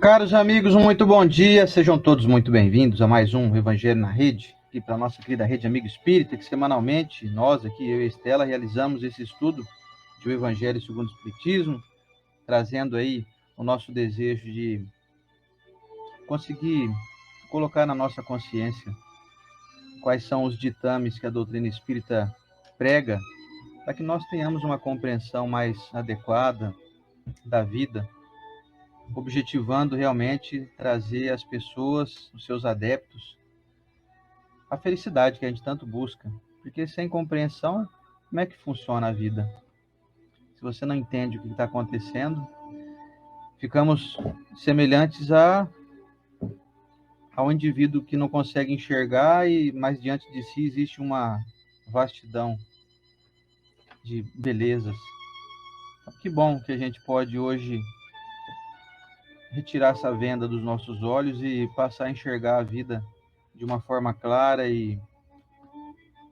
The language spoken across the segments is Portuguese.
Caros amigos, muito bom dia, sejam todos muito bem-vindos a mais um Evangelho na Rede, aqui para a nossa querida Rede Amigo Espírita, que semanalmente nós aqui, eu e a Estela, realizamos esse estudo de o Evangelho segundo o Espiritismo, trazendo aí o nosso desejo de conseguir colocar na nossa consciência quais são os ditames que a doutrina espírita prega, para que nós tenhamos uma compreensão mais adequada da vida, objetivando realmente trazer às pessoas, os seus adeptos, a felicidade que a gente tanto busca. Porque sem compreensão, como é que funciona a vida? Se você não entende o que está acontecendo, ficamos semelhantes ao indivíduo que não consegue enxergar, mas diante de si existe uma vastidão de belezas. Que bom que a gente pode hoje retirar essa venda dos nossos olhos e passar a enxergar a vida de uma forma clara e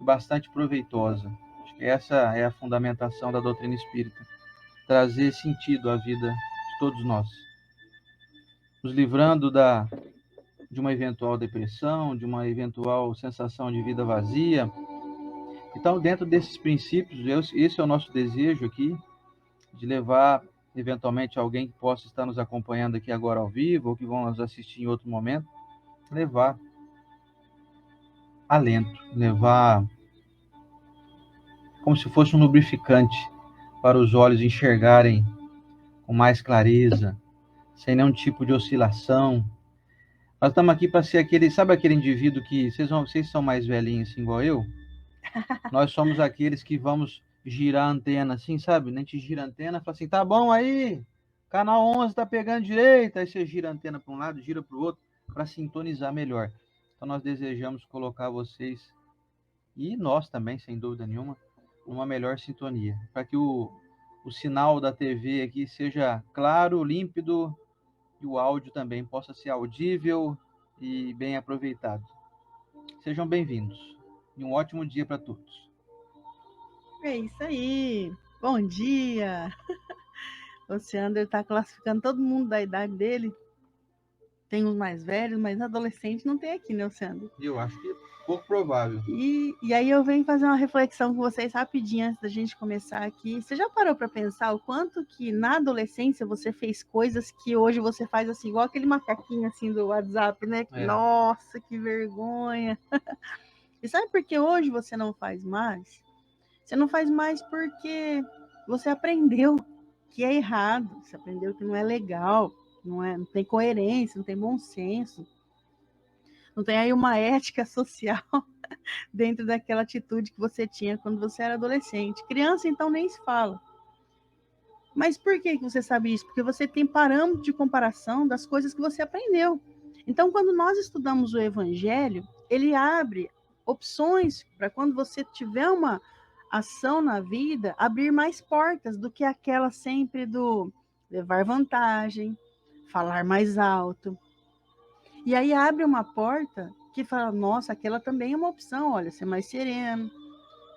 bastante proveitosa. Acho que essa é a fundamentação da doutrina espírita, trazer sentido à vida de todos nós, nos livrando de uma eventual depressão, de uma eventual sensação de vida vazia. Então, dentro desses princípios, esse é o nosso desejo aqui, de levar eventualmente alguém que possa estar nos acompanhando aqui agora ao vivo, ou que vão nos assistir em outro momento, levar alento, levar como se fosse um lubrificante para os olhos enxergarem com mais clareza, sem nenhum tipo de oscilação. Nós estamos aqui para ser aquele, sabe aquele indivíduo que, vocês são mais velhinhos assim, igual eu? Nós somos aqueles que vamos girar a antena assim, sabe? A gente gira a antena, fala assim, tá bom aí, canal 11 tá pegando direito, aí você gira a antena para um lado, gira para o outro, para sintonizar melhor. Então nós desejamos colocar vocês, e nós também, sem dúvida nenhuma, numa melhor sintonia, para que o sinal da TV aqui seja claro, límpido, e o áudio também possa ser audível e bem aproveitado. Sejam bem-vindos e um ótimo dia para todos. É isso aí. Bom dia. O Ciander está classificando todo mundo da idade dele. Tem os mais velhos, mas adolescente não tem aqui, né, Ciander? Eu acho que é pouco provável. E aí eu venho fazer uma reflexão com vocês rapidinho antes da gente começar aqui. Você já parou para pensar o quanto que na adolescência você fez coisas que hoje você faz assim, igual aquele macaquinho assim do WhatsApp, né? É. Nossa, que vergonha. E sabe por que hoje você não faz mais? Você não faz mais porque você aprendeu que é errado, você aprendeu que não é legal, não tem coerência, não tem bom senso, não tem aí uma ética social dentro daquela atitude que você tinha quando você era adolescente. Criança, então, nem se fala. Mas por que você sabe isso? Porque você tem parâmetro de comparação das coisas que você aprendeu. Então, quando nós estudamos o Evangelho, ele abre opções para quando você tiver uma ação na vida, abrir mais portas do que aquela sempre do levar vantagem, falar mais alto. E aí abre uma porta que fala, nossa, aquela também é uma opção, olha, ser mais sereno,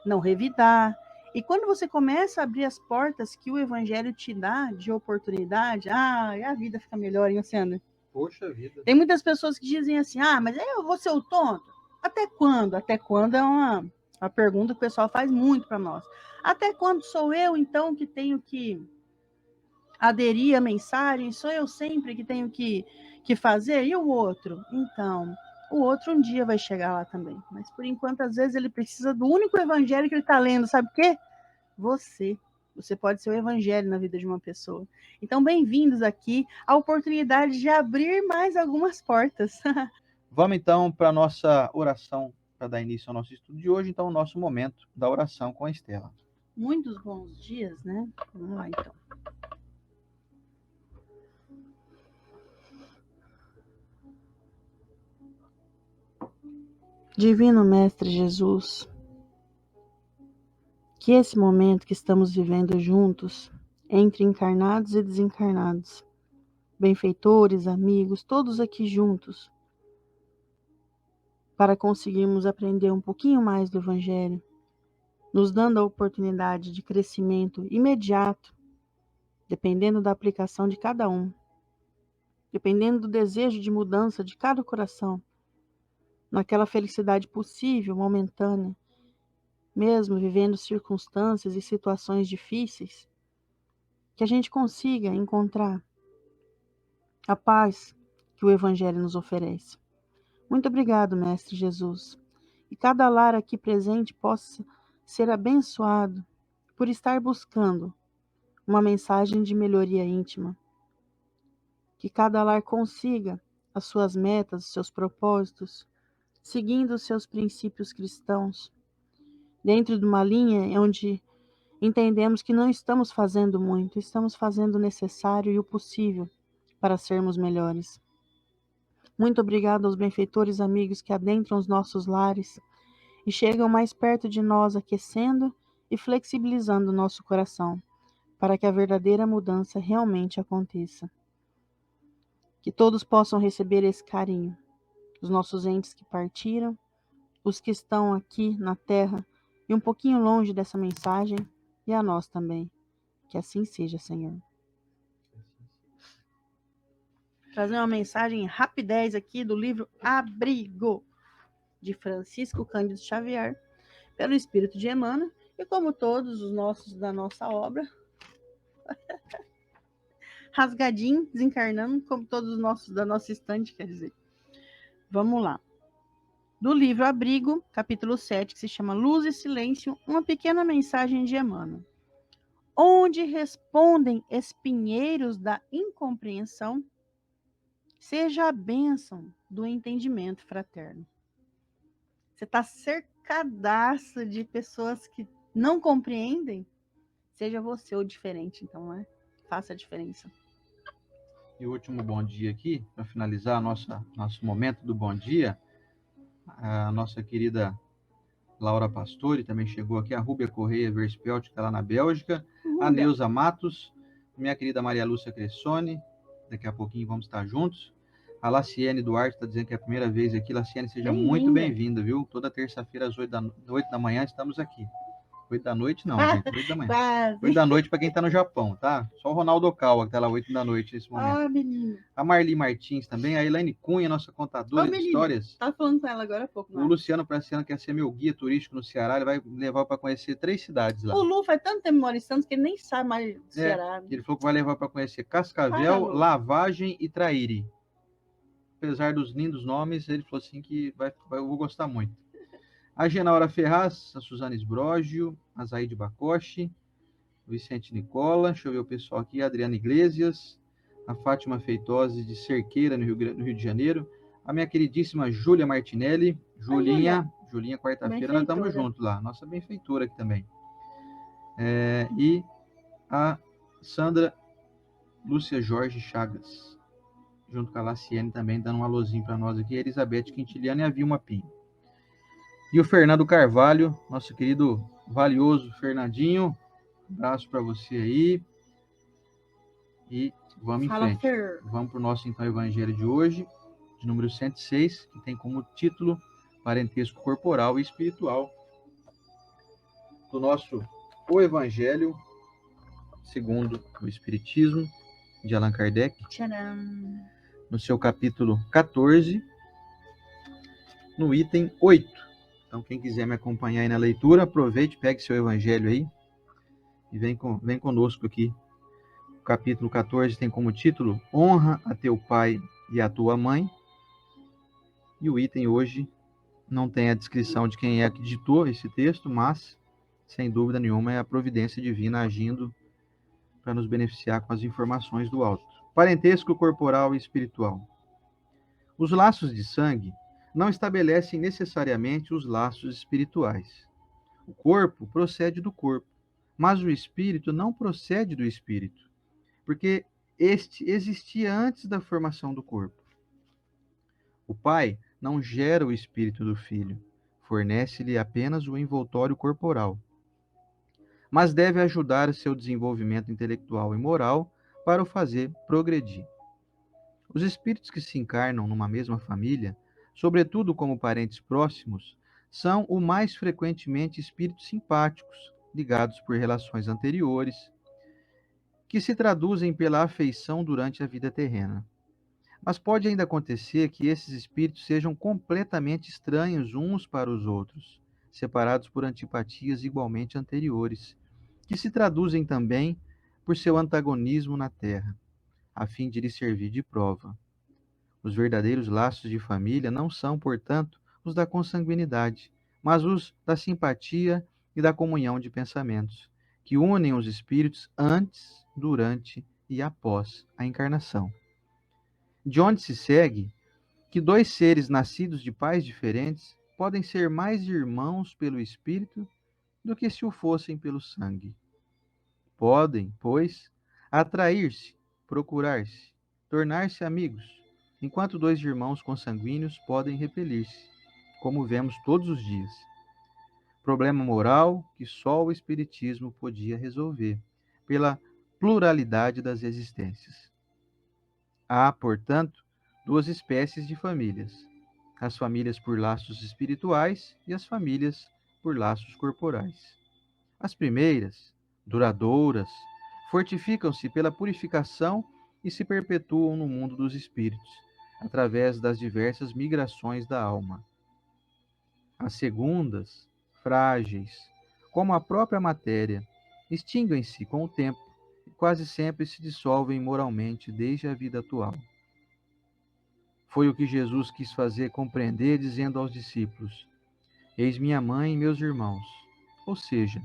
não revidar. E quando você começa a abrir as portas que o evangelho te dá de oportunidade, a vida fica melhor, hein, Luciana? Poxa vida. Tem muitas pessoas que dizem assim, mas eu vou ser o tonto. Até quando? Até quando é uma pergunta que o pessoal faz muito para nós. Até quando sou eu, então, que tenho que aderir à mensagem? Sou eu sempre que tenho que fazer? E o outro? Então, o outro um dia vai chegar lá também. Mas, por enquanto, às vezes ele precisa do único evangelho que ele está lendo. Sabe o quê? Você. Você pode ser o evangelho na vida de uma pessoa. Então, bem-vindos aqui à oportunidade de abrir mais algumas portas. Vamos então para a nossa oração, para dar início ao nosso estudo de hoje, então o nosso momento da oração com a Estela. Muitos bons dias, né? Vamos lá, então. Divino Mestre Jesus, que esse momento que estamos vivendo juntos, entre encarnados e desencarnados, benfeitores, amigos, todos aqui juntos, para conseguirmos aprender um pouquinho mais do Evangelho, nos dando a oportunidade de crescimento imediato, dependendo da aplicação de cada um. dependendo do desejo de mudança de cada coração, naquela felicidade possível, momentânea, mesmo vivendo circunstâncias e situações difíceis, que a gente consiga encontrar a paz que o Evangelho nos oferece. Muito obrigado, Mestre Jesus. E cada lar aqui presente possa ser abençoado por estar buscando uma mensagem de melhoria íntima. Que cada lar consiga as suas metas, os seus propósitos, seguindo os seus princípios cristãos, dentro de uma linha onde entendemos que não estamos fazendo muito, estamos fazendo o necessário e o possível para sermos melhores. Muito obrigado aos benfeitores amigos que adentram os nossos lares e chegam mais perto de nós, aquecendo e flexibilizando o nosso coração, para que a verdadeira mudança realmente aconteça. Que todos possam receber esse carinho, os nossos entes que partiram, os que estão aqui na terra e um pouquinho longe dessa mensagem, e a nós também. Que assim seja, Senhor. Trazer uma mensagem rapidez aqui do livro Abrigo, de Francisco Cândido Xavier, pelo Espírito de Emmanuel, e como todos os nossos da nossa obra, rasgadinho, desencarnando, como todos os nossos da nossa estante, quer dizer. Vamos lá. Do livro Abrigo, capítulo 7, que se chama Luz e Silêncio, uma pequena mensagem de Emmanuel. Onde respondem espinheiros da incompreensão, seja a bênção do entendimento fraterno. Você está cercadaço de pessoas que não compreendem, seja você o diferente, então, né? Faça a diferença. E o último bom dia aqui, para finalizar nosso momento do bom dia, a nossa querida Laura Pastore também chegou aqui, a Rúbia Correia Verspelt, que está lá na Bélgica, a Neuza Matos, minha querida Maria Lúcia Cressoni, daqui a pouquinho vamos estar juntos. A Laciene Duarte está dizendo que é a primeira vez aqui. Laciene, seja muito bem-vinda, viu? Toda terça-feira às 8 da manhã estamos aqui. 8 da noite não, gente, 8 da manhã. Quase. 8 da noite para quem está no Japão, tá? Só o Ronaldo Ocawa que está lá 8 da noite nesse momento. Ah, menino. A Marli Martins também, a Elaine Cunha, nossa contadora de histórias. Tava falando com ela agora há pouco. O Luciano Praciano quer ser meu guia turístico no Ceará, ele vai levar para conhecer 3 cidades lá. O Lu faz tanto tempo que mora em Santos que ele nem sabe mais do Ceará. Ele falou que vai levar para conhecer Cascavel, Lavagem e Traíra. Apesar dos lindos nomes, ele falou assim que eu vou gostar muito. A Genaura Ferraz, a Suzana Esbrogio, a Zaide Bacoche, o Vicente Nicola, deixa eu ver o pessoal aqui, a Adriana Iglesias, a Fátima Feitosa de Cerqueira, no Rio de Janeiro, a minha queridíssima Júlia Martinelli, Julinha, quarta-feira nós estamos juntos lá, nossa benfeitora aqui também. E a Sandra Lúcia Jorge Chagas, junto com a Laciene também, dando um alôzinho para nós aqui, a Elizabeth Quintiliano e a Vilma Pinho. E o Fernando Carvalho, nosso querido valioso Fernandinho, abraço para você aí. E vamos em frente. Vamos para o nosso então Evangelho de hoje, de número 106, que tem como título Parentesco Corporal e Espiritual do nosso O Evangelho segundo o Espiritismo, de Allan Kardec. Tcharam. No seu capítulo 14, no item 8. Então, quem quiser me acompanhar aí na leitura, aproveite, pegue seu Evangelho aí e vem conosco aqui. O capítulo 14 tem como título Honra a teu pai e a tua mãe. E o item hoje não tem a descrição de quem é que ditou esse texto, mas, sem dúvida nenhuma, é a providência divina agindo para nos beneficiar com as informações do alto. Parentesco corporal e espiritual. Os laços de sangue não estabelecem necessariamente os laços espirituais. O corpo procede do corpo, mas o espírito não procede do espírito, porque este existia antes da formação do corpo. O pai não gera o espírito do filho, fornece-lhe apenas o envoltório corporal, mas deve ajudar seu desenvolvimento intelectual e moral para o fazer progredir. Os espíritos que se encarnam numa mesma família, sobretudo como parentes próximos, são o mais frequentemente espíritos simpáticos, ligados por relações anteriores, que se traduzem pela afeição durante a vida terrena. Mas pode ainda acontecer que esses espíritos sejam completamente estranhos uns para os outros, separados por antipatias igualmente anteriores, que se traduzem também por seu antagonismo na Terra, a fim de lhe servir de prova. Os verdadeiros laços de família não são, portanto, os da consanguinidade, mas os da simpatia e da comunhão de pensamentos, que unem os espíritos antes, durante e após a encarnação. De onde se segue que dois seres nascidos de pais diferentes podem ser mais irmãos pelo espírito do que se o fossem pelo sangue. Podem, pois, atrair-se, procurar-se, tornar-se amigos, enquanto dois irmãos consanguíneos podem repelir-se, como vemos todos os dias. Problema moral que só o Espiritismo podia resolver, pela pluralidade das existências. Há, portanto, duas espécies de famílias: as famílias por laços espirituais e as famílias por laços corporais. As primeiras, duradouras, fortificam-se pela purificação e se perpetuam no mundo dos espíritos, através das diversas migrações da alma. As segundas, frágeis, como a própria matéria, extinguem-se com o tempo e quase sempre se dissolvem moralmente desde a vida atual. Foi o que Jesus quis fazer compreender, dizendo aos discípulos: Eis minha mãe e meus irmãos, ou seja,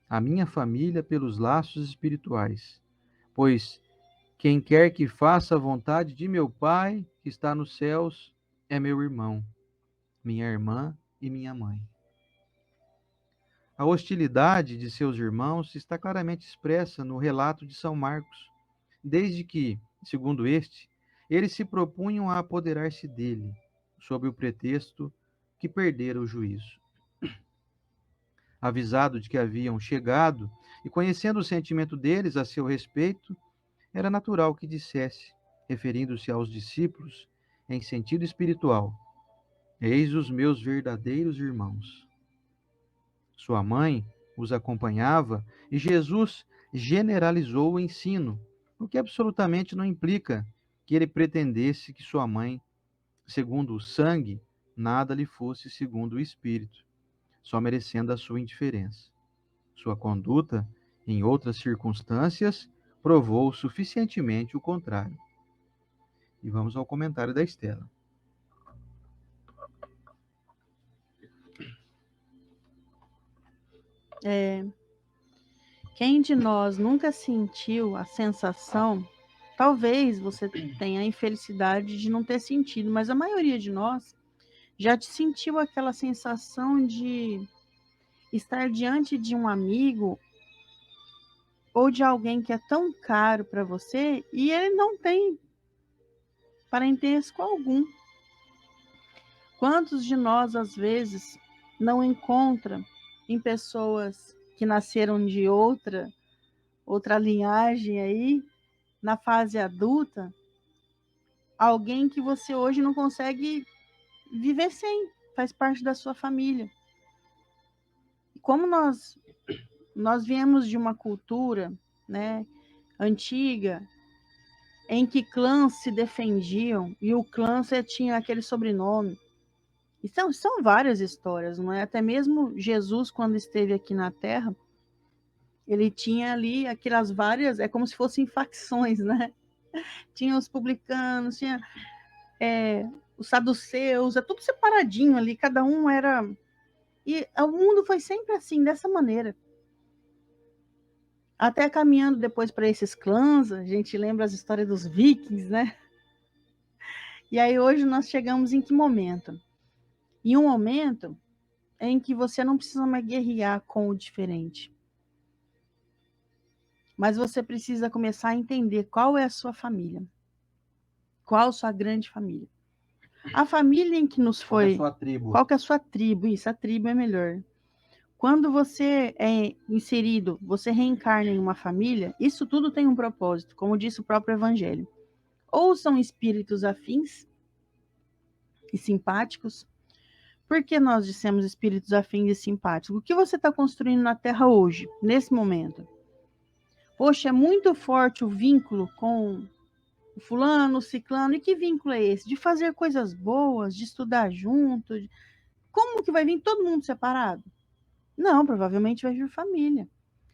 a minha família pelos laços espirituais, pois quem quer que faça a vontade de meu Pai, que está nos céus, é meu irmão, minha irmã e minha mãe. A hostilidade de seus irmãos está claramente expressa no relato de São Marcos, desde que, segundo este, eles se propunham a apoderar-se dele, sob o pretexto que perdera o juízo. Avisado de que haviam chegado e conhecendo o sentimento deles a seu respeito, era natural que dissesse, referindo-se aos discípulos em sentido espiritual: Eis os meus verdadeiros irmãos. Sua mãe os acompanhava e Jesus generalizou o ensino, o que absolutamente não implica que ele pretendesse que sua mãe, segundo o sangue, nada lhe fosse segundo o espírito, só merecendo a sua indiferença. Sua conduta, em outras circunstâncias, provou suficientemente o contrário. E vamos ao comentário da Estela. Quem de nós nunca sentiu a sensação, talvez você tenha a infelicidade de não ter sentido, mas a maioria de nós já sentiu aquela sensação de estar diante de um amigo ou de alguém que é tão caro para você e ele não tem parentesco algum. Quantos de nós, às vezes, não encontra em pessoas que nasceram de outra linhagem aí, na fase adulta, alguém que você hoje não consegue viver sem, faz parte da sua família. E como nós viemos de uma cultura, né, antiga, em que clãs se defendiam e o clã tinha aquele sobrenome. E são várias histórias, não é? Até mesmo Jesus, quando esteve aqui na Terra, ele tinha ali aquelas várias, é como se fossem facções, né? Tinha os publicanos, tinha os saduceus, é tudo separadinho ali, cada um era... E o mundo foi sempre assim, dessa maneira. Até caminhando depois para esses clãs, a gente lembra as histórias dos vikings, né? E aí hoje nós chegamos em que momento? Em um momento em que você não precisa mais guerrear com o diferente. Mas você precisa começar a entender qual é a sua família. Qual a sua grande família. A família em que nos foi... Qual é a sua tribo? Qual que é a sua tribo? Isso, a tribo é melhor. Quando você é inserido, você reencarna em uma família, isso tudo tem um propósito, como disse o próprio Evangelho. Ou são espíritos afins e simpáticos. Por que nós dissemos espíritos afins e simpáticos? O que você está construindo na Terra hoje, nesse momento? Poxa, é muito forte o vínculo com o fulano, o ciclano. E que vínculo é esse? De fazer coisas boas, de estudar junto. Como que vai vir todo mundo separado? Não, provavelmente vai vir família.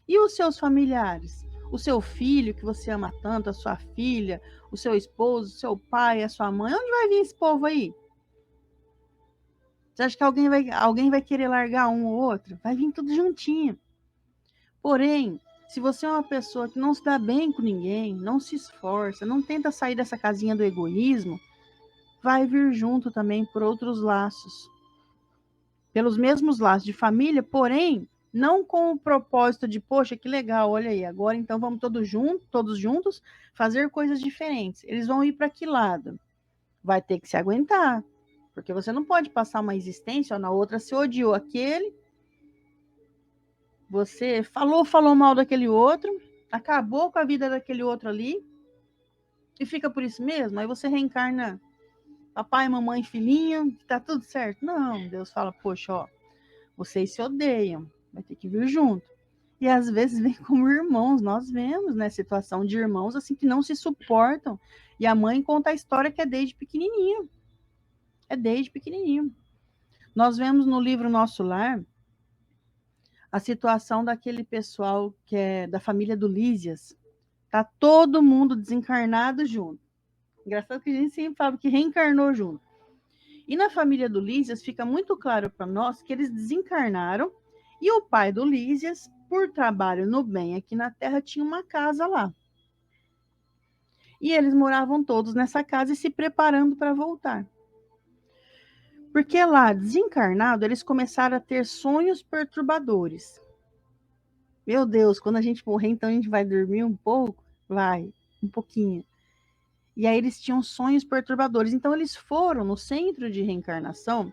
E os seus familiares? O seu filho, que você ama tanto, a sua filha, o seu esposo, o seu pai, a sua mãe. Onde vai vir esse povo aí? Você acha que alguém vai querer largar um ou outro? Vai vir tudo juntinho. Porém, se você é uma pessoa que não se dá bem com ninguém, não se esforça, não tenta sair dessa casinha do egoísmo, vai vir junto também por outros laços. Pelos mesmos laços de família, porém, não com o propósito de, poxa, que legal, olha aí, agora então vamos todos juntos, fazer coisas diferentes. Eles vão ir para que lado? Vai ter que se aguentar, porque você não pode passar uma existência, ó, na outra você odiou aquele, você falou mal daquele outro, acabou com a vida daquele outro ali, e fica por isso mesmo, aí você reencarna papai, mamãe, filhinho, tá tudo certo. Não, Deus fala, poxa, ó, vocês se odeiam, vai ter que vir junto. E às vezes vem como irmãos, nós vemos, né, situação de irmãos assim que não se suportam. E a mãe conta a história que é desde pequenininho. É desde pequenininho. Nós vemos no livro Nosso Lar a situação daquele pessoal que é da família do Lísias. Tá todo mundo desencarnado junto. Engraçado que a gente sempre fala que reencarnou junto. E na família do Lísias fica muito claro para nós que eles desencarnaram e o pai do Lísias, por trabalho no bem aqui na Terra, tinha uma casa lá. E eles moravam todos nessa casa e se preparando para voltar. Porque lá, desencarnado, eles começaram a ter sonhos perturbadores. Meu Deus, quando a gente morrer, então a gente vai dormir um pouco? Vai, um pouquinho. E aí eles tinham sonhos perturbadores. Então eles foram no centro de reencarnação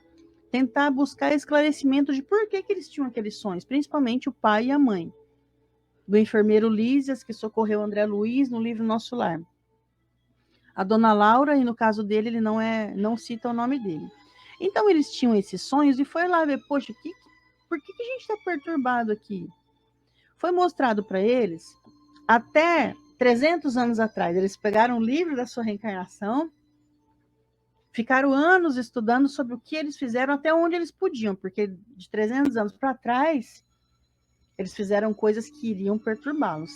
tentar buscar esclarecimento de por que eles tinham aqueles sonhos, principalmente o pai e a mãe. Do enfermeiro Lísias, que socorreu André Luiz no livro Nosso Lar. A dona Laura, e no caso dele, ele não cita o nome dele. Então eles tinham esses sonhos e foi lá ver, poxa, por que a gente está perturbado aqui? Foi mostrado para eles, até 300 anos atrás, eles pegaram o livro da sua reencarnação, ficaram anos estudando sobre o que eles fizeram, até onde eles podiam, porque de 300 anos para trás, eles fizeram coisas que iriam perturbá-los.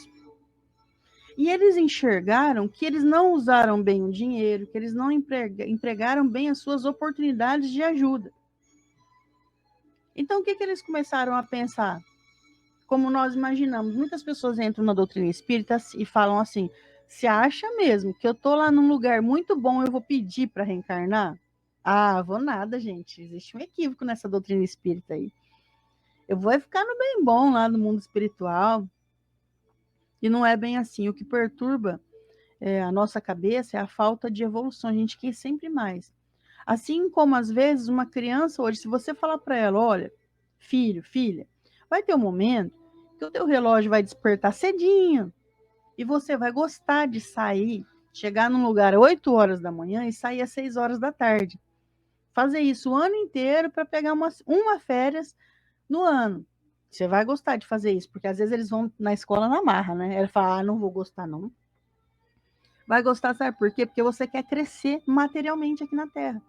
E eles enxergaram que eles não usaram bem o dinheiro, que eles não empregaram bem as suas oportunidades de ajuda. Então, o que eles começaram a pensar? Como nós imaginamos, muitas pessoas entram na doutrina espírita e falam assim, você acha mesmo que eu estou lá num lugar muito bom, eu vou pedir para reencarnar? Ah, vou nada, gente. Existe um equívoco nessa doutrina espírita aí. Eu vou ficar no bem bom lá no mundo espiritual. E não é bem assim. O que perturba a nossa cabeça é a falta de evolução. A gente quer sempre mais. Assim como, às vezes, uma criança hoje, se você falar para ela, olha, filho, filha, vai ter um momento que o teu relógio vai despertar cedinho e você vai gostar de sair, chegar num lugar às 8 horas da manhã e sair às 6 horas da tarde. Fazer isso o ano inteiro para pegar uma férias no ano. Você vai gostar de fazer isso, porque às vezes eles vão na escola na marra, né? Ela fala, não vou gostar não. Vai gostar, sabe por quê? Porque você quer crescer materialmente aqui na Terra.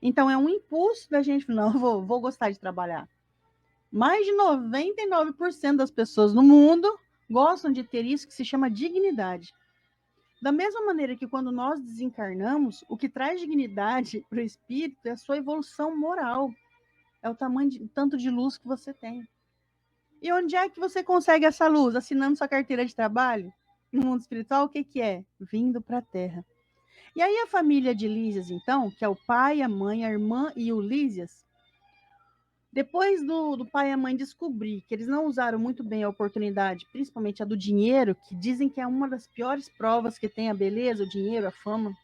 Então é um impulso da gente, não, vou gostar de trabalhar. Mais de 99% das pessoas no mundo gostam de ter isso que se chama dignidade. Da mesma maneira que quando nós desencarnamos, o que traz dignidade para o espírito é a sua evolução moral. É o tanto de luz que você tem. E onde é que você consegue essa luz? Assinando sua carteira de trabalho? No mundo espiritual, o que é? Vindo para a Terra. E aí a família de Lísias, então, que é o pai, a mãe, a irmã e o Lísias, depois do pai e a mãe descobrir que eles não usaram muito bem a oportunidade, principalmente a do dinheiro, que dizem que é uma das piores provas que tem a beleza, o dinheiro, a fama.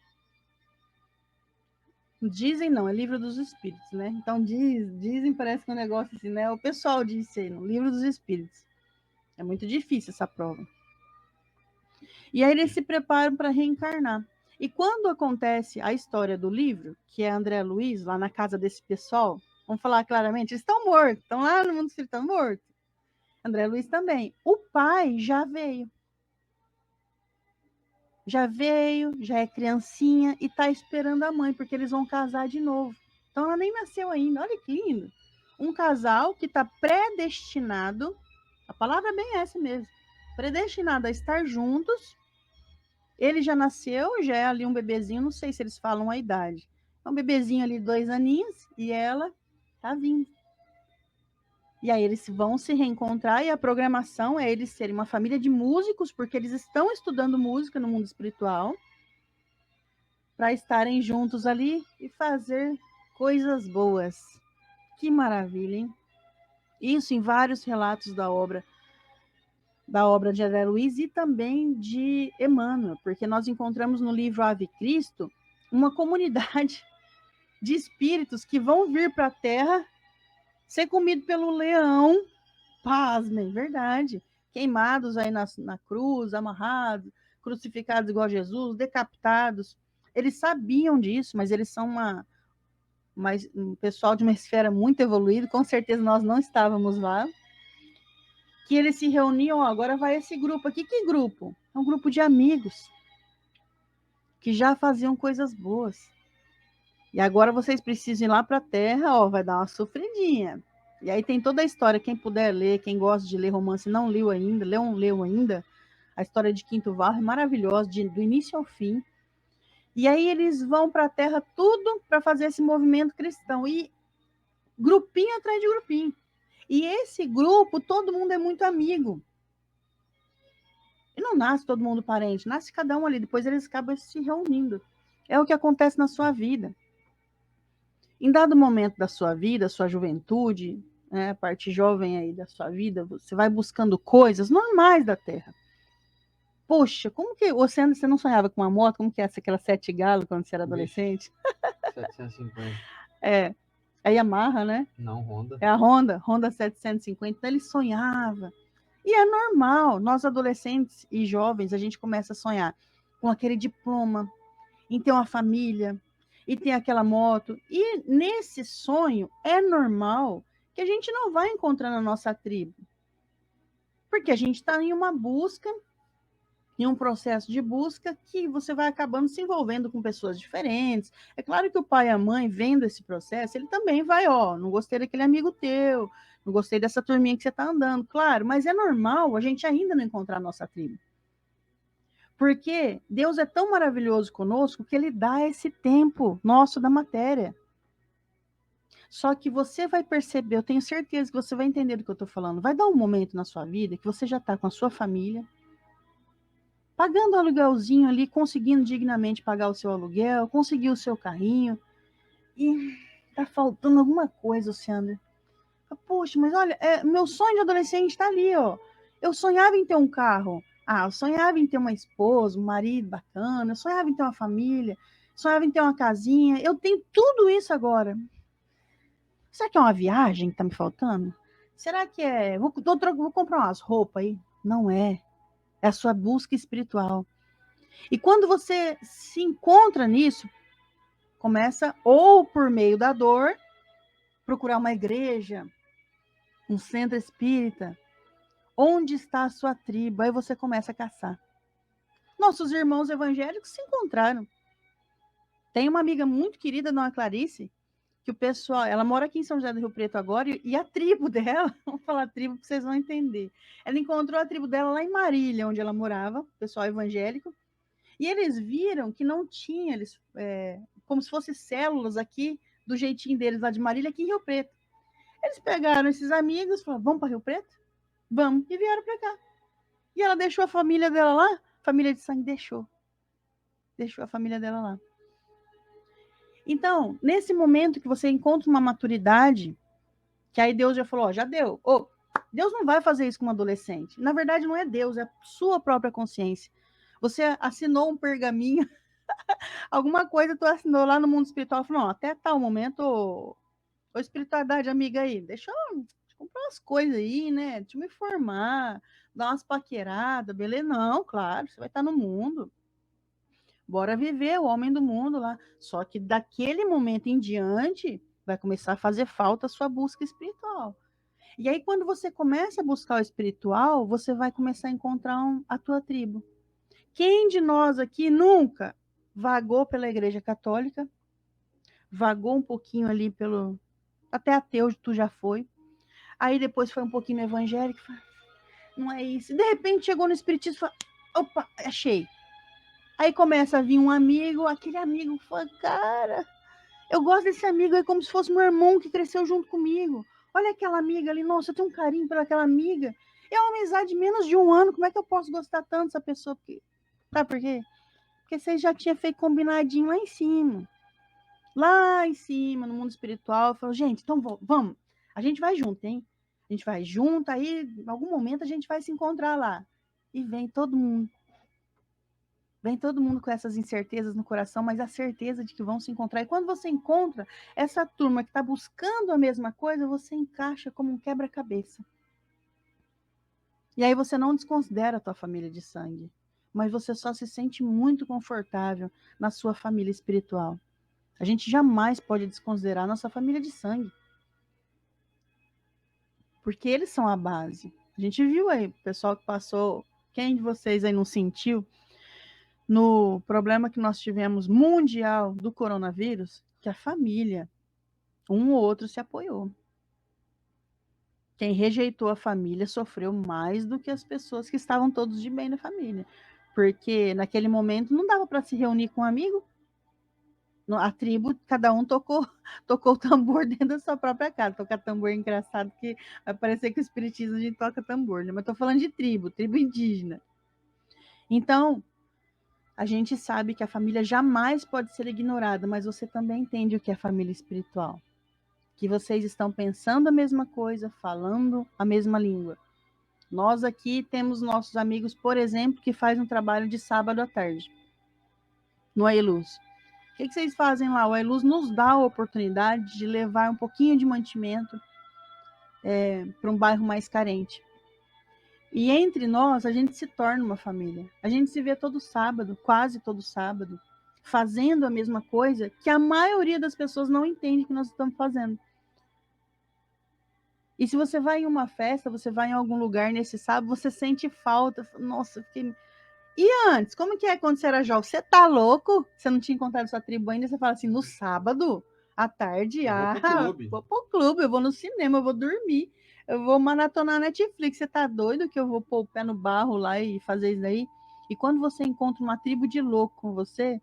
Dizem não, é livro dos espíritos, né? Então dizem, parece que é um negócio assim, né? O pessoal disse aí, no livro dos espíritos. É muito difícil essa prova. E aí eles se preparam para reencarnar. E quando acontece a história do livro, que é André Luiz, lá na casa desse pessoal, vamos falar claramente, eles estão mortos, estão lá no mundo espírita, estão mortos. André Luiz também. O pai já veio. já veio, já é criancinha e está esperando a mãe, porque eles vão casar de novo. Então ela nem nasceu ainda, olha que lindo. Um casal que está predestinado, a palavra é bem essa mesmo, predestinado a estar juntos. Ele já nasceu, já é ali um bebezinho, não sei se eles falam a idade. É um bebezinho ali, 2 aninhos, e ela tá vindo. E aí eles vão se reencontrar e a programação é eles serem uma família de músicos, porque eles estão estudando música no mundo espiritual, para estarem juntos ali e fazer coisas boas. Que maravilha, hein? Isso em vários relatos da obra de André Luiz e também de Emmanuel, porque nós encontramos no livro Ave Cristo uma comunidade de espíritos que vão vir para a Terra ser comido pelo leão. Pasmem, verdade. Queimados aí na cruz, amarrados, crucificados igual a Jesus, decapitados. Eles sabiam disso, mas eles são um pessoal de uma esfera muito evoluída, com certeza nós não estávamos lá, que eles se reuniam, ó, agora vai esse grupo aqui. Que grupo? É um grupo de amigos que já faziam coisas boas. E agora vocês precisam ir lá para a Terra, ó, vai dar uma sofridinha. E aí tem toda a história, quem puder ler, quem gosta de ler romance não leu ainda, leu ainda, a história de Quinto Varro é maravilhosa, do início ao fim. E aí eles vão para a Terra tudo para fazer esse movimento cristão, e grupinho atrás de grupinho. E esse grupo, todo mundo é muito amigo. E não nasce todo mundo parente, nasce cada um ali, depois eles acabam se reunindo. É o que acontece na sua vida. Em dado momento da sua vida, sua juventude, né, a parte jovem aí da sua vida, você vai buscando coisas normais da Terra. Poxa, como que você não sonhava com uma moto? Como que é aquela Sete Galo quando você era adolescente? 750. É a Yamaha, né? Não, Honda. É a Honda 750. Então ele sonhava. E é normal, nós adolescentes e jovens, a gente começa a sonhar com aquele diploma, em ter uma família, e ter aquela moto. E nesse sonho é normal que a gente não vai encontrar na nossa tribo. Porque a gente está em uma busca, em um processo de busca que você vai acabando se envolvendo com pessoas diferentes. É claro que o pai e a mãe, vendo esse processo, ele também vai, ó, não gostei daquele amigo teu, não gostei dessa turminha que você está andando. Claro, mas é normal a gente ainda não encontrar a nossa tribo. Porque Deus é tão maravilhoso conosco que ele dá esse tempo nosso da matéria. Só que você vai perceber, eu tenho certeza que você vai entender do que eu estou falando. Vai dar um momento na sua vida que você já está com a sua família, pagando o aluguelzinho ali, conseguindo dignamente pagar o seu aluguel, conseguir o seu carrinho, e tá faltando alguma coisa, Luciana. Poxa, mas olha, meu sonho de adolescente está ali, ó. Eu sonhava em ter um carro. Ah, eu sonhava em ter uma esposa, um marido bacana, eu sonhava em ter uma família, sonhava em ter uma casinha. Eu tenho tudo isso agora. Será que é uma viagem que tá me faltando? Será que é. Vou comprar umas roupas aí? Não é. É a sua busca espiritual. E quando você se encontra nisso, começa ou por meio da dor, procurar uma igreja, um centro espírita. Onde está a sua tribo? Aí você começa a caçar. Nossos irmãos evangélicos se encontraram. Tem uma amiga muito querida, Dona Clarice, que o pessoal, ela mora aqui em São José do Rio Preto agora, e a tribo dela, vamos falar tribo para vocês vão entender. Ela encontrou a tribo dela lá em Marília, onde ela morava, pessoal evangélico, e eles viram que não tinha, como se fossem células aqui, do jeitinho deles lá de Marília, aqui em Rio Preto. Eles pegaram esses amigos, falaram, vamos para Rio Preto? Vamos, e vieram para cá. E ela deixou a família dela lá, família de sangue, deixou a família dela lá. Então, nesse momento que você encontra uma maturidade, que aí Deus já falou, ó, já deu. Deus não vai fazer isso com um adolescente. Na verdade, não é Deus, é a sua própria consciência. Você assinou um pergaminho, alguma coisa tu assinou lá no mundo espiritual, falou, até tal momento, ô espiritualidade, amiga aí, deixa eu comprar umas coisas aí, né? Deixa eu me informar, dar umas paqueradas, beleza? Não, claro, você vai estar no mundo. Bora viver o homem do mundo lá. Só que daquele momento em diante, vai começar a fazer falta a sua busca espiritual. E aí, quando você começa a buscar o espiritual, você vai começar a encontrar a tua tribo. Quem de nós aqui nunca vagou pela Igreja Católica, vagou um pouquinho ali pelo... Até ateu tu já foi. Aí depois foi um pouquinho no evangélico, não é isso. E de repente chegou no espiritismo e falou, opa, achei. Aí começa a vir um amigo, aquele amigo fala, cara, eu gosto desse amigo, é como se fosse meu irmão que cresceu junto comigo. Olha aquela amiga ali, nossa, eu tenho um carinho pelaquela amiga. É uma amizade de menos de um ano, como é que eu posso gostar tanto dessa pessoa? Porque... Sabe por quê? Porque vocês já tinham feito combinadinho lá em cima. Lá em cima, no mundo espiritual, falou, gente, então vamos. A gente vai junto, hein? A gente vai junto, aí em algum momento a gente vai se encontrar lá. E vem todo mundo. Vem todo mundo com essas incertezas no coração, mas a certeza de que vão se encontrar. E quando você encontra essa turma que está buscando a mesma coisa, você encaixa como um quebra-cabeça. E aí você não desconsidera a tua família de sangue, mas você só se sente muito confortável na sua família espiritual. A gente jamais pode desconsiderar a nossa família de sangue, porque eles são a base. A gente viu aí, o pessoal que passou, quem de vocês aí não sentiu, no problema que nós tivemos mundial do coronavírus, que a família, um ou outro se apoiou. Quem rejeitou a família sofreu mais do que as pessoas que estavam todos de bem na família. Porque naquele momento não dava para se reunir com um amigo. A tribo, cada um tocou o tambor dentro da sua própria casa. Tocar tambor é engraçado, que vai parecer que o espiritismo a gente toca tambor, né? Mas estou falando de tribo indígena. Então, a gente sabe que a família jamais pode ser ignorada, mas você também entende o que é família espiritual. Que vocês estão pensando a mesma coisa, falando a mesma língua. Nós aqui temos nossos amigos, por exemplo, que fazem um trabalho de sábado à tarde, no Ailuz. O que vocês fazem lá? O Ailuz nos dá a oportunidade de levar um pouquinho de mantimento para um bairro mais carente. E entre nós, a gente se torna uma família. A gente se vê todo sábado, quase todo sábado, fazendo a mesma coisa que a maioria das pessoas não entende que nós estamos fazendo. E se você vai em uma festa, você vai em algum lugar nesse sábado, você sente falta. Nossa, fiquei... E antes, como que é quando você era jovem? Você tá louco? Você não tinha encontrado sua tribo ainda? Você fala assim, no sábado, à tarde, vou pro clube, eu vou no cinema, eu vou dormir, eu vou maratonar Netflix. Você tá doido que eu vou pôr o pé no barro lá e fazer isso daí? E quando você encontra uma tribo de louco com você,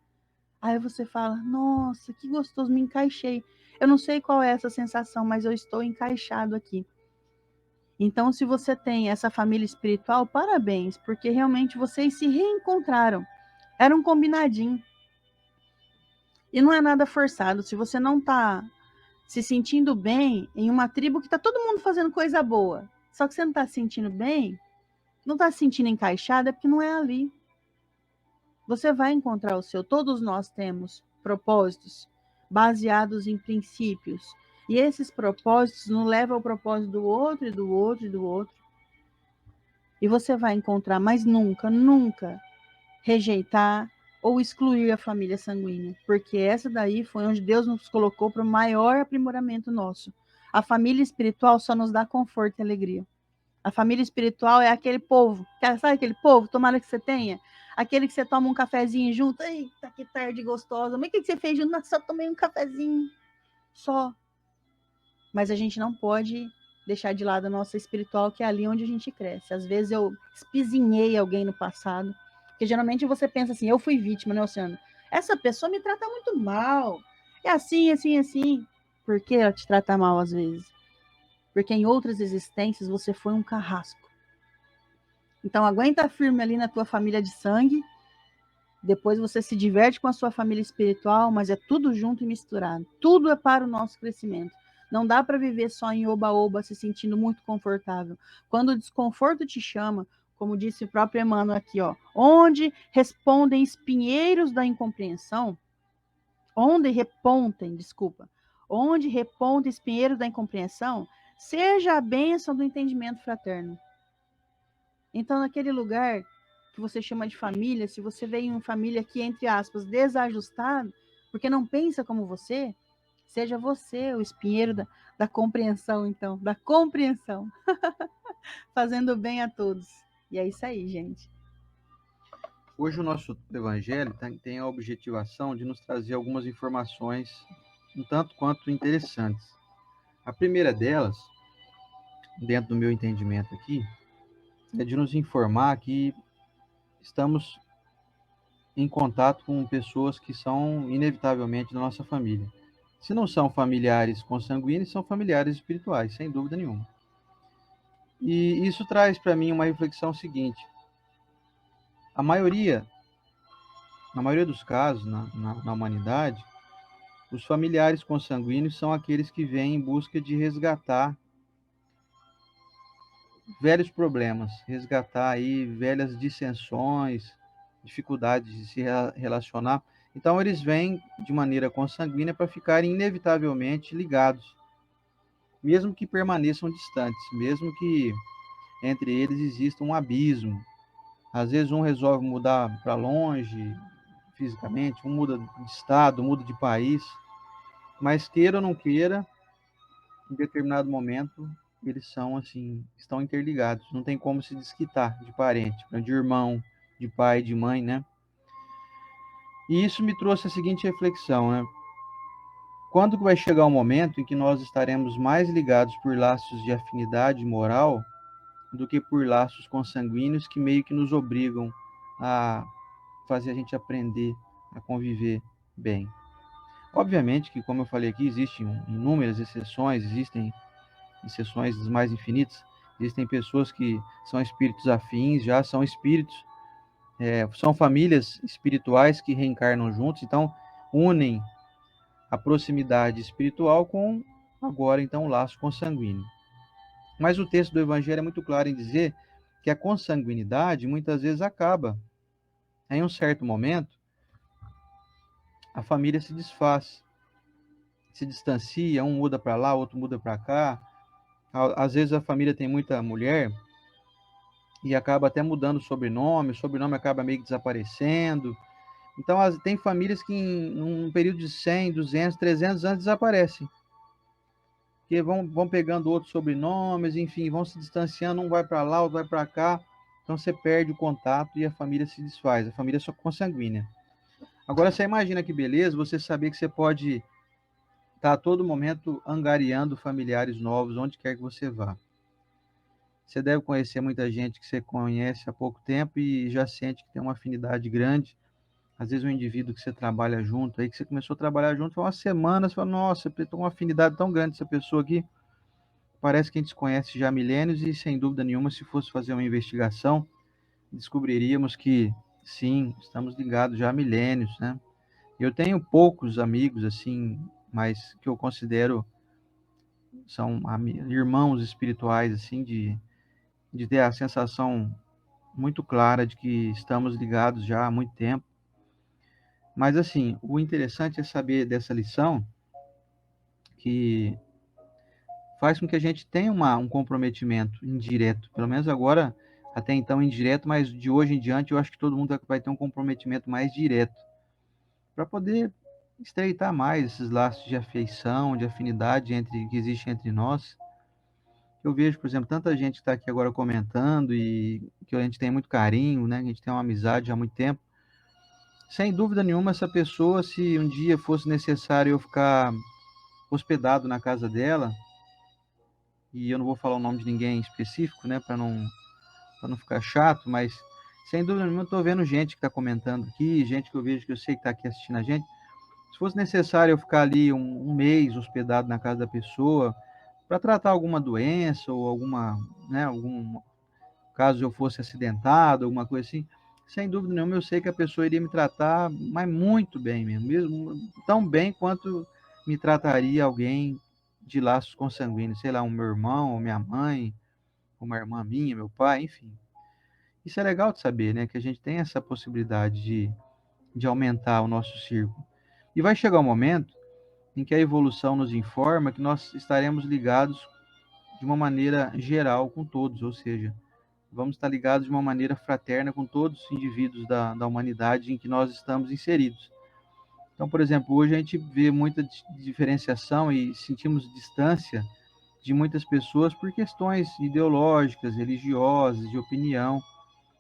aí você fala, nossa, que gostoso, me encaixei. Eu não sei qual é essa sensação, mas eu estou encaixado aqui. Então, se você tem essa família espiritual, parabéns, porque realmente vocês se reencontraram. Era um combinadinho. E não é nada forçado. Se você não está se sentindo bem em uma tribo que está todo mundo fazendo coisa boa, só que você não está se sentindo bem, não está se sentindo encaixado, é porque não é ali. Você vai encontrar o seu. Todos nós temos propósitos baseados em princípios. E esses propósitos nos levam ao propósito do outro, e do outro, e do outro. E você vai encontrar, mas nunca, nunca rejeitar ou excluir a família sanguínea, porque essa daí foi onde Deus nos colocou para o maior aprimoramento nosso. A família espiritual só nos dá conforto e alegria. A família espiritual é aquele povo, sabe aquele povo? Tomara que você tenha. Aquele que você toma um cafezinho junto. Eita, que tarde gostosa. Mas o que você fez junto? Só tomei um cafezinho. Só. Mas a gente não pode deixar de lado a nossa espiritual, que é ali onde a gente cresce. Às vezes eu espizinhei alguém no passado, porque geralmente você pensa assim, eu fui vítima, né, Luciano? Essa pessoa me trata muito mal. É assim, assim, assim. Por que ela te trata mal às vezes? Porque em outras existências você foi um carrasco. Então aguenta firme ali na tua família de sangue, depois você se diverte com a sua família espiritual, mas é tudo junto e misturado. Tudo é para o nosso crescimento. Não dá para viver só em oba-oba, se sentindo muito confortável. Quando o desconforto te chama, como disse o próprio Emmanuel aqui, ó, onde respondem espinheiros da incompreensão, onde repontem espinheiros da incompreensão, seja a bênção do entendimento fraterno. Então, naquele lugar que você chama de família, se você vem em uma família que, entre aspas, desajustada, porque não pensa como você, seja você o espinheiro da compreensão, então, da compreensão, fazendo bem a todos. E é isso aí, gente. Hoje o nosso evangelho tem a objetivação de nos trazer algumas informações um tanto quanto interessantes. A primeira delas, dentro do meu entendimento aqui, é de nos informar que estamos em contato com pessoas que são inevitavelmente da nossa família. Se não são familiares consanguíneos, são familiares espirituais, sem dúvida nenhuma. E isso traz para mim uma reflexão seguinte: a maioria, na maioria dos casos na humanidade, os familiares consanguíneos são aqueles que vêm em busca de resgatar velhos problemas, resgatar aí velhas dissensões, dificuldades de se relacionar. Então eles vêm de maneira consanguínea para ficarem inevitavelmente ligados, mesmo que permaneçam distantes, mesmo que entre eles exista um abismo. Às vezes um resolve mudar para longe fisicamente, um muda de estado, muda de país, mas queira ou não queira, em determinado momento eles são assim, estão interligados, não tem como se desquitar de parente, de irmão, de pai, de mãe, né? E isso me trouxe a seguinte reflexão, né? Quando que vai chegar o momento em que nós estaremos mais ligados por laços de afinidade moral do que por laços consanguíneos que meio que nos obrigam a fazer a gente aprender a conviver bem? Obviamente que, como eu falei aqui, existem inúmeras exceções, existem exceções das mais infinitas. Existem pessoas que são espíritos afins, já são espíritos, são famílias espirituais que reencarnam juntos, então unem a proximidade espiritual com, agora, então, o laço consanguíneo. Mas o texto do Evangelho é muito claro em dizer que a consanguinidade muitas vezes acaba. Em um certo momento, a família se desfaz, se distancia, um muda para lá, outro muda para cá. Às vezes a família tem muita mulher e acaba até mudando o sobrenome acaba meio que desaparecendo. Então, tem famílias que em um período de 100, 200, 300 anos desaparecem. Porque vão pegando outros sobrenomes, enfim, vão se distanciando, um vai para lá, outro vai para cá. Então você perde o contato e a família se desfaz, a família é só consanguínea. Agora você imagina que beleza você saber que você pode estar a todo momento angariando familiares novos, onde quer que você vá. Você deve conhecer muita gente que você conhece há pouco tempo e já sente que tem uma afinidade grande. Às vezes um indivíduo que você trabalha junto, aí que você começou a trabalhar junto há umas semanas, você fala, nossa, eu tenho uma afinidade tão grande com essa pessoa aqui. Parece que a gente se conhece já há milênios e, sem dúvida nenhuma, se fosse fazer uma investigação, descobriríamos que, sim, estamos ligados já há milênios, né? Eu tenho poucos amigos, assim, mas que eu considero são irmãos espirituais, assim, de ter a sensação muito clara de que estamos ligados já há muito tempo. Mas, assim, o interessante é saber dessa lição que faz com que a gente tenha um comprometimento indireto, pelo menos agora, até então indireto, mas de hoje em diante eu acho que todo mundo vai ter um comprometimento mais direto, para poder estreitar mais esses laços de afeição, de afinidade que existe entre nós. Eu vejo, por exemplo, tanta gente que está aqui agora comentando e que a gente tem muito carinho, né? Que a gente tem uma amizade há muito tempo. Sem dúvida nenhuma, essa pessoa, se um dia fosse necessário eu ficar hospedado na casa dela, e eu não vou falar o nome de ninguém específico, né, para não ficar chato, mas sem dúvida nenhuma eu estou vendo gente que está comentando aqui, gente que eu vejo que eu sei que está aqui assistindo a gente. Se fosse necessário eu ficar ali um mês hospedado na casa da pessoa para tratar alguma doença ou alguma, né, algum caso eu fosse acidentado, alguma coisa assim, sem dúvida nenhuma eu sei que a pessoa iria me tratar, mas muito bem mesmo tão bem quanto me trataria alguém de laços consanguíneos, sei lá, um meu irmão, ou minha mãe, uma irmã minha, meu pai, enfim. Isso é legal de saber, né? Que a gente tem essa possibilidade de aumentar o nosso círculo. E vai chegar um momento em que a evolução nos informa que nós estaremos ligados de uma maneira geral com todos, ou seja, vamos estar ligados de uma maneira fraterna com todos os indivíduos da humanidade em que nós estamos inseridos. Então, por exemplo, hoje a gente vê muita diferenciação e sentimos distância de muitas pessoas por questões ideológicas, religiosas, de opinião,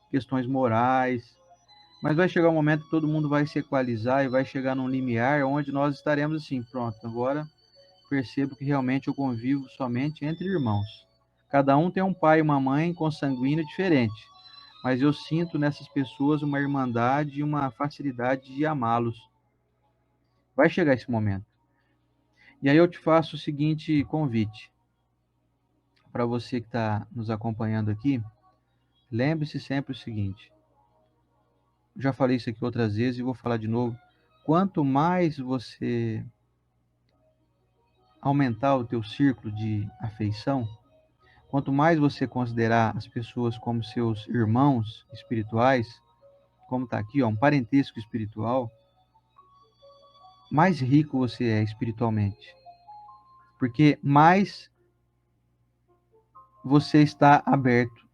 questões morais. Mas vai chegar um momento que todo mundo vai se equalizar e vai chegar num limiar onde nós estaremos assim, pronto, agora percebo que realmente eu convivo somente entre irmãos. Cada um tem um pai e uma mãe consanguíneo diferente, mas eu sinto nessas pessoas uma irmandade e uma facilidade de amá-los. Vai chegar esse momento. E aí eu te faço o seguinte convite para você que está nos acompanhando aqui. Lembre-se sempre o seguinte: já falei isso aqui outras vezes e vou falar de novo. Quanto mais você aumentar o teu círculo de afeição, quanto mais você considerar as pessoas como seus irmãos espirituais, como está aqui, ó, um parentesco espiritual, mais rico você é espiritualmente. Porque mais você está aberto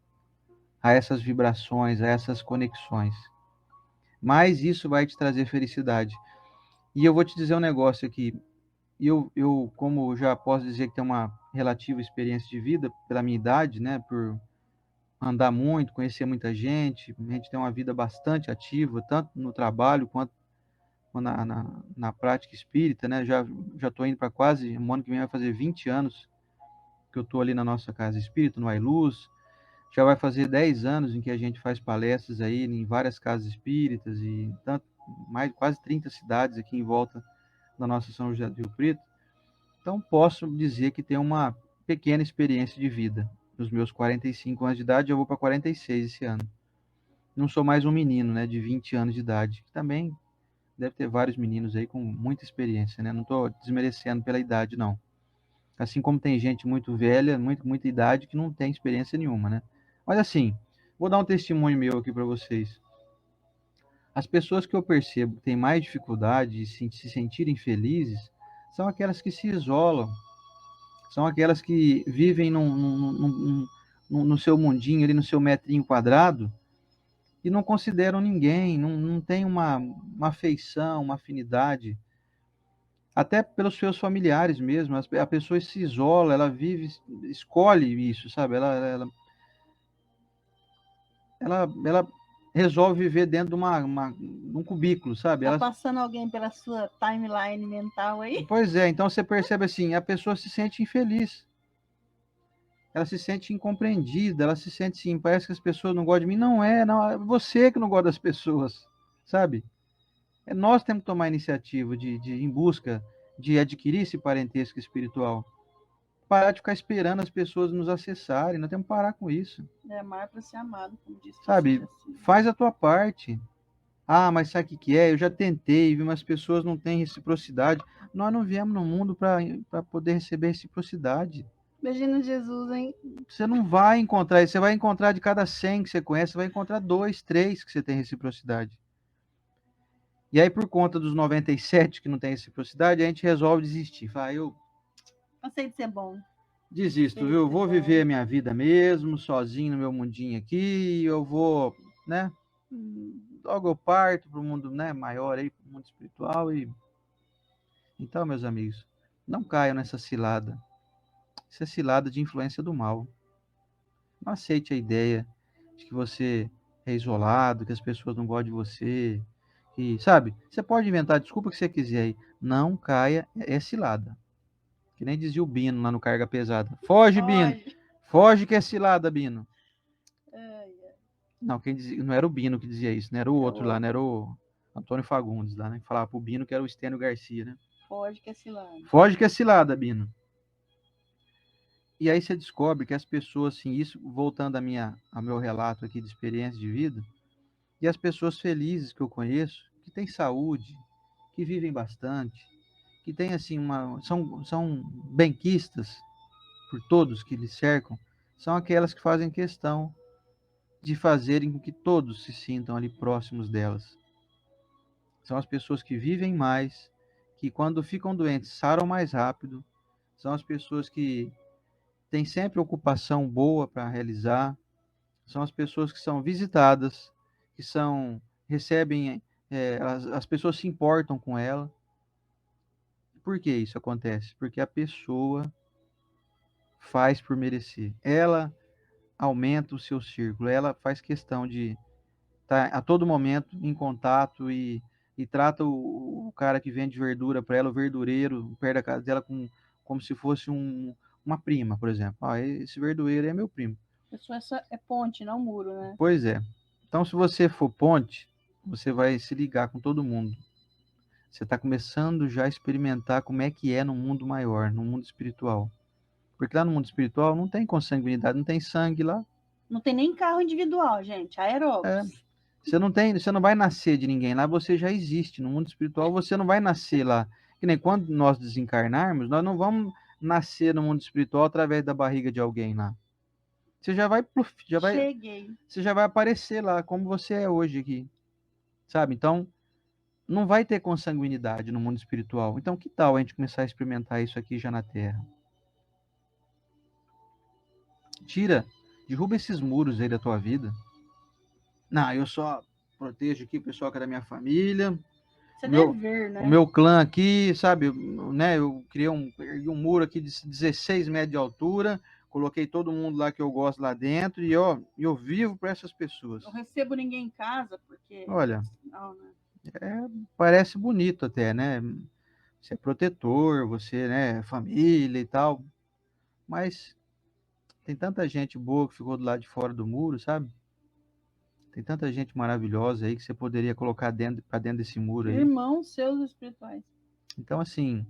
a essas vibrações, a essas conexões. Mais isso vai te trazer felicidade. E eu vou te dizer um negócio aqui. Eu como já posso dizer que tenho uma relativa experiência de vida pela minha idade, né, por andar muito, conhecer muita gente, a gente tem uma vida bastante ativa, tanto no trabalho quanto na prática espírita, né? Já estou indo para quase, um ano que vem vai fazer 20 anos que eu estou ali na nossa casa espírita, no Ailuz. Já vai fazer 10 anos em que a gente faz palestras aí em várias casas espíritas e tanto, mais quase 30 cidades aqui em volta da nossa São José do Rio Preto. Então posso dizer que tenho uma pequena experiência de vida. Nos meus 45 anos de idade, eu vou para 46 esse ano. Não sou mais um menino, né, de 20 anos de idade, que também deve ter vários meninos aí com muita experiência, né? Não estou desmerecendo pela idade, não. Assim como tem gente muito velha, muita idade, que não tem experiência nenhuma, né? Mas assim, vou dar um testemunho meu aqui para vocês. As pessoas que eu percebo que têm mais dificuldade de se sentirem felizes são aquelas que se isolam, são aquelas que vivem no seu mundinho, ali no seu metrinho quadrado, e não consideram ninguém, não tem uma afeição, uma afinidade, até pelos seus familiares mesmo. A pessoa se isola, ela vive, escolhe isso, sabe? Ela resolve viver dentro de um cubículo, sabe? Tá passando alguém pela sua timeline mental aí? Pois é, então você percebe assim, a pessoa se sente infeliz, ela se sente incompreendida, ela se sente assim, parece que as pessoas não gostam de mim. Não, é você que não gosta das pessoas, sabe? É nós temos que tomar a iniciativa de ir em busca de adquirir esse parentesco espiritual. Parar de ficar esperando as pessoas nos acessarem, nós temos que parar com isso. É amar para ser amado, como disse Sabe? Faz a tua parte. Ah, mas sabe o que que é? Eu já tentei, vi umas pessoas não têm reciprocidade. Nós não viemos no mundo para poder receber reciprocidade. Beijinho Jesus, hein? Você não vai encontrar isso. Você vai encontrar de cada 100 que você conhece, você vai encontrar 2, 3 que você tem reciprocidade. E aí, por conta dos 97 que não tem reciprocidade, a gente resolve desistir. Fala, eu Cansei de ser bom. desisto, viu? Vou viver a minha vida mesmo, sozinho no meu mundinho aqui. Eu vou, né? Logo eu parto para o mundo, né, maior aí, para o mundo espiritual. E então, meus amigos, não caiam nessa cilada. Isso é cilada de influência do mal. Não aceite a ideia de que você é isolado, que as pessoas não gostam de você. E, sabe, você pode inventar a desculpa que você quiser aí. Não caia, é cilada. Que nem dizia o Bino lá no Carga Pesada. Foge, Bino. Foge que é cilada, Bino. Não, quem dizia, não era o Bino que dizia isso, né? Era o outro lá, né? Era o Antônio Fagundes lá, né? Que falava pro Bino que era o Estênio Garcia, né? Foge que é cilada. Foge que é cilada, Bino. E aí você descobre que as pessoas, assim, isso voltando ao meu relato aqui de experiência de vida, e as pessoas felizes que eu conheço, que têm saúde, que vivem bastante, que têm, assim, são benquistas por todos que lhes cercam, são aquelas que fazem questão de fazerem com que todos se sintam ali próximos delas. São as pessoas que vivem mais, que quando ficam doentes saram mais rápido, são as pessoas que têm sempre ocupação boa para realizar, são as pessoas que são visitadas, que recebem, as pessoas se importam com ela. Por que isso acontece? Porque a pessoa faz por merecer. Ela aumenta o seu círculo, ela faz questão tá a todo momento em contato e trata o cara que vende verdura para ela, o verdureiro, perto da casa dela, como se fosse uma prima, por exemplo. Ah, esse verdureiro é meu primo. A pessoa é ponte, não muro, né? Pois é. Então, se você for ponte, você vai se ligar com todo mundo. Você está começando já a experimentar como é que é no mundo maior, no mundo espiritual. Porque lá no mundo espiritual não tem consanguinidade, não tem sangue lá. Não tem nem carro individual, gente. É. Aeróbus. Você não vai nascer de ninguém lá, você já existe. No mundo espiritual você não vai nascer lá. Que nem quando nós desencarnarmos, nós não vamos nascer no mundo espiritual através da barriga de alguém lá. Você já vai, Cheguei. você já vai aparecer lá como você é hoje aqui, sabe? Então, não vai ter consanguinidade no mundo espiritual. Então, que tal a gente começar a experimentar isso aqui já na Terra? Tira, derruba esses muros aí da tua vida. Não, eu só protejo aqui o pessoal que é da minha família, Isso o é meu, dever, o né? meu clã aqui, sabe, né? Eu criei ergui um muro aqui de 16 metros de altura, coloquei todo mundo lá que eu gosto lá dentro e ó, eu vivo para essas pessoas. Não recebo ninguém em casa, porque. Olha, Não, né? parece bonito até, né? Você é protetor, você, né, família e tal, mas tem tanta gente boa que ficou do lado de fora do muro, sabe? Tem tanta gente maravilhosa aí que você poderia colocar para dentro desse muro aí. Irmãos seus espirituais. Então, assim,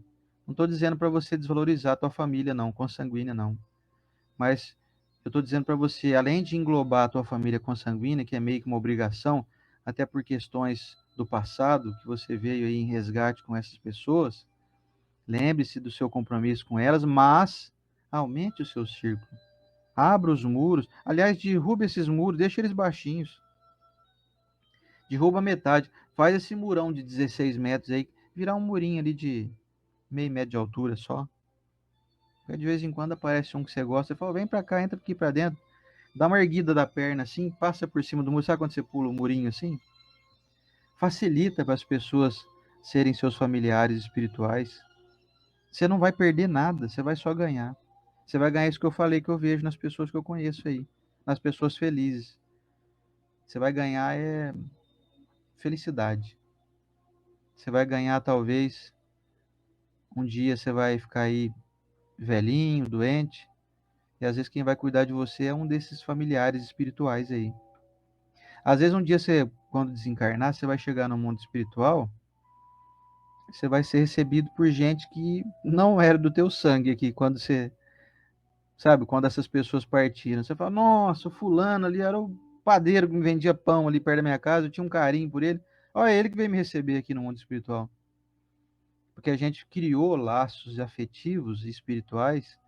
não estou dizendo para você desvalorizar a tua família, não, consanguínea, não. Mas eu estou dizendo para você, além de englobar a tua família consanguínea, que é meio que uma obrigação, até por questões do passado, que você veio aí em resgate com essas pessoas, lembre-se do seu compromisso com elas, mas aumente o seu círculo. Abra os muros. Aliás, derruba esses muros, deixa eles baixinhos. Derruba metade. Faz esse murão de 16 metros aí, virar um murinho ali de meio metro de altura só. Porque de vez em quando aparece um que você gosta, você fala, vem pra cá, entra aqui pra dentro. Dá uma erguida da perna assim, passa por cima do muro. Sabe quando você pula o murinho assim? Facilita para as pessoas serem seus familiares espirituais. Você não vai perder nada, você vai só ganhar. Você vai ganhar isso que eu falei que eu vejo nas pessoas que eu conheço aí, nas pessoas felizes. Você vai ganhar felicidade. Você vai ganhar talvez um dia você vai ficar aí velhinho, doente, e às vezes quem vai cuidar de você é um desses familiares espirituais aí. Às vezes um dia você, quando desencarnar, você vai chegar no mundo espiritual, você vai ser recebido por gente que não era do teu sangue aqui, quando você, sabe, quando essas pessoas partiram. Você fala, nossa, o fulano ali era o padeiro que me vendia pão ali perto da minha casa, eu tinha um carinho por ele. Olha, ele que veio me receber aqui no mundo espiritual. Porque a gente criou laços afetivos e espirituais,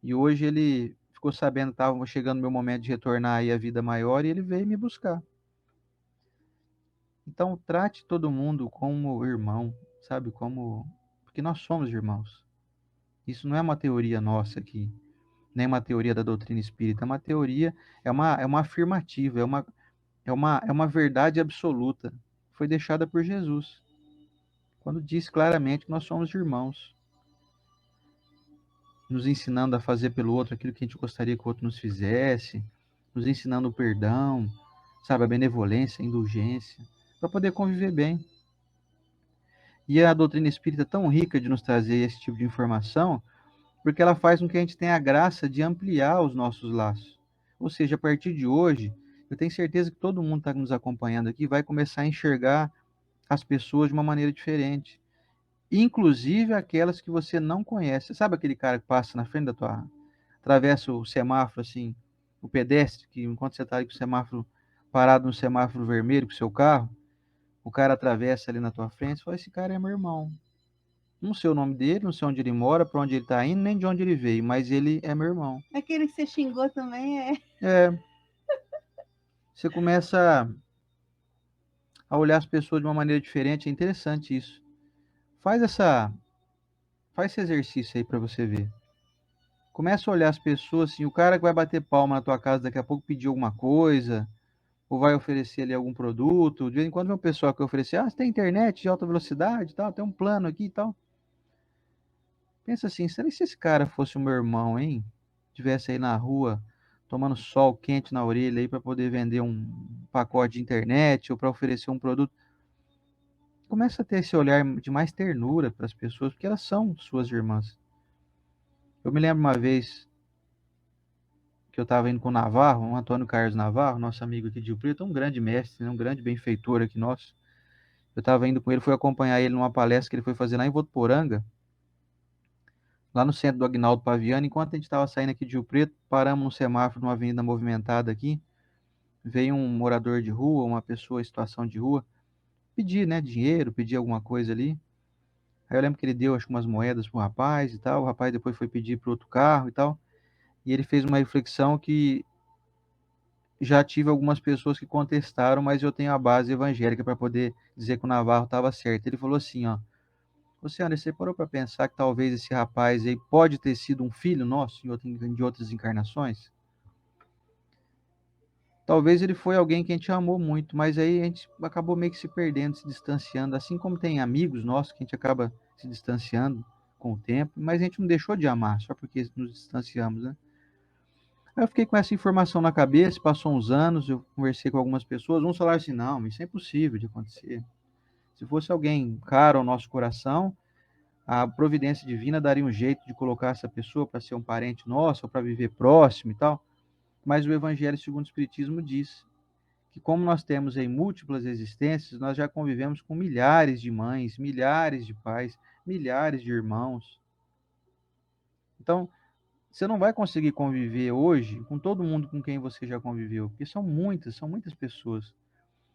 e hoje ele ficou sabendo que estava chegando o meu momento de retornar aí à vida maior, e ele veio me buscar. Então, trate todo mundo como irmão, sabe? Como. Porque nós somos irmãos. Isso não é uma teoria nossa aqui, nem uma teoria da doutrina espírita. É uma teoria, é uma afirmativa, é uma verdade absoluta. Foi deixada por Jesus, quando disse claramente que nós somos irmãos, nos ensinando a fazer pelo outro aquilo que a gente gostaria que o outro nos fizesse, nos ensinando o perdão, sabe? A benevolência, a indulgência, para poder conviver bem. E a doutrina espírita é tão rica de nos trazer esse tipo de informação, porque ela faz com que a gente tenha a graça de ampliar os nossos laços. Ou seja, a partir de hoje, eu tenho certeza que todo mundo está nos acompanhando aqui vai começar a enxergar as pessoas de uma maneira diferente, inclusive aquelas que você não conhece. Sabe aquele cara que passa na frente da tua, atravessa o semáforo assim, o pedestre, que enquanto você está ali com o semáforo parado no semáforo vermelho com o seu carro, o cara atravessa ali na tua frente, você fala, esse cara é meu irmão. Não sei o nome dele, não sei onde ele mora, para onde ele está indo, nem de onde ele veio, mas ele é meu irmão. Aquele que você xingou também é. É, você começa a olhar as pessoas de uma maneira diferente, é interessante isso. Faz essa, faz esse exercício aí para você ver. Começa a olhar as pessoas assim, o cara que vai bater palma na tua casa daqui a pouco pedir alguma coisa, ou vai oferecer ali algum produto. De vez em quando vem um pessoal que oferece, ah, você tem internet de alta velocidade e tal, tem um plano aqui e tal. Pensa assim, será que se esse cara fosse o meu irmão, hein? Tivesse aí na rua, tomando sol quente na orelha aí para poder vender um pacote de internet ou para oferecer um produto. Começa a ter esse olhar de mais ternura para as pessoas, porque elas são suas irmãs. Eu me lembro uma vez que eu estava indo com o Navarro, o Antônio Carlos Navarro, nosso amigo aqui de Rio Preto, um grande mestre, né, um grande benfeitor aqui nosso. Eu estava indo com ele, fui acompanhar ele numa palestra que ele foi fazer lá em Votuporanga, lá no centro do Agnaldo Paviano. Enquanto a gente estava saindo aqui de Rio Preto, paramos no semáforo, numa avenida movimentada aqui. Veio um morador de rua, uma pessoa em situação de rua, pedir, né, dinheiro, pedir alguma coisa ali. Aí eu lembro que ele deu, acho que umas moedas pro rapaz e tal. O rapaz depois foi pedir para outro carro e tal. E ele fez uma reflexão que já tive algumas pessoas que contestaram, mas eu tenho a base evangélica para poder dizer que o Navarro estava certo. Ele falou assim, ó: Luciano, você parou para pensar que talvez esse rapaz aí pode ter sido um filho nosso de outras encarnações? Talvez ele foi alguém que a gente amou muito, mas aí a gente acabou meio que se perdendo, se distanciando, assim como tem amigos nossos que a gente acaba se distanciando com o tempo, mas a gente não deixou de amar só porque nos distanciamos, né? Aí eu fiquei com essa informação na cabeça, passou uns anos, eu conversei com algumas pessoas, uns falaram assim, não, isso é impossível de acontecer. Se fosse alguém caro ao nosso coração, a providência divina daria um jeito de colocar essa pessoa para ser um parente nosso, ou para viver próximo e tal. Mas o Evangelho segundo o Espiritismo diz que como nós temos em múltiplas existências, nós já convivemos com milhares de mães, milhares de pais, milhares de irmãos. Então, você não vai conseguir conviver hoje com todo mundo com quem você já conviveu, porque são muitas pessoas.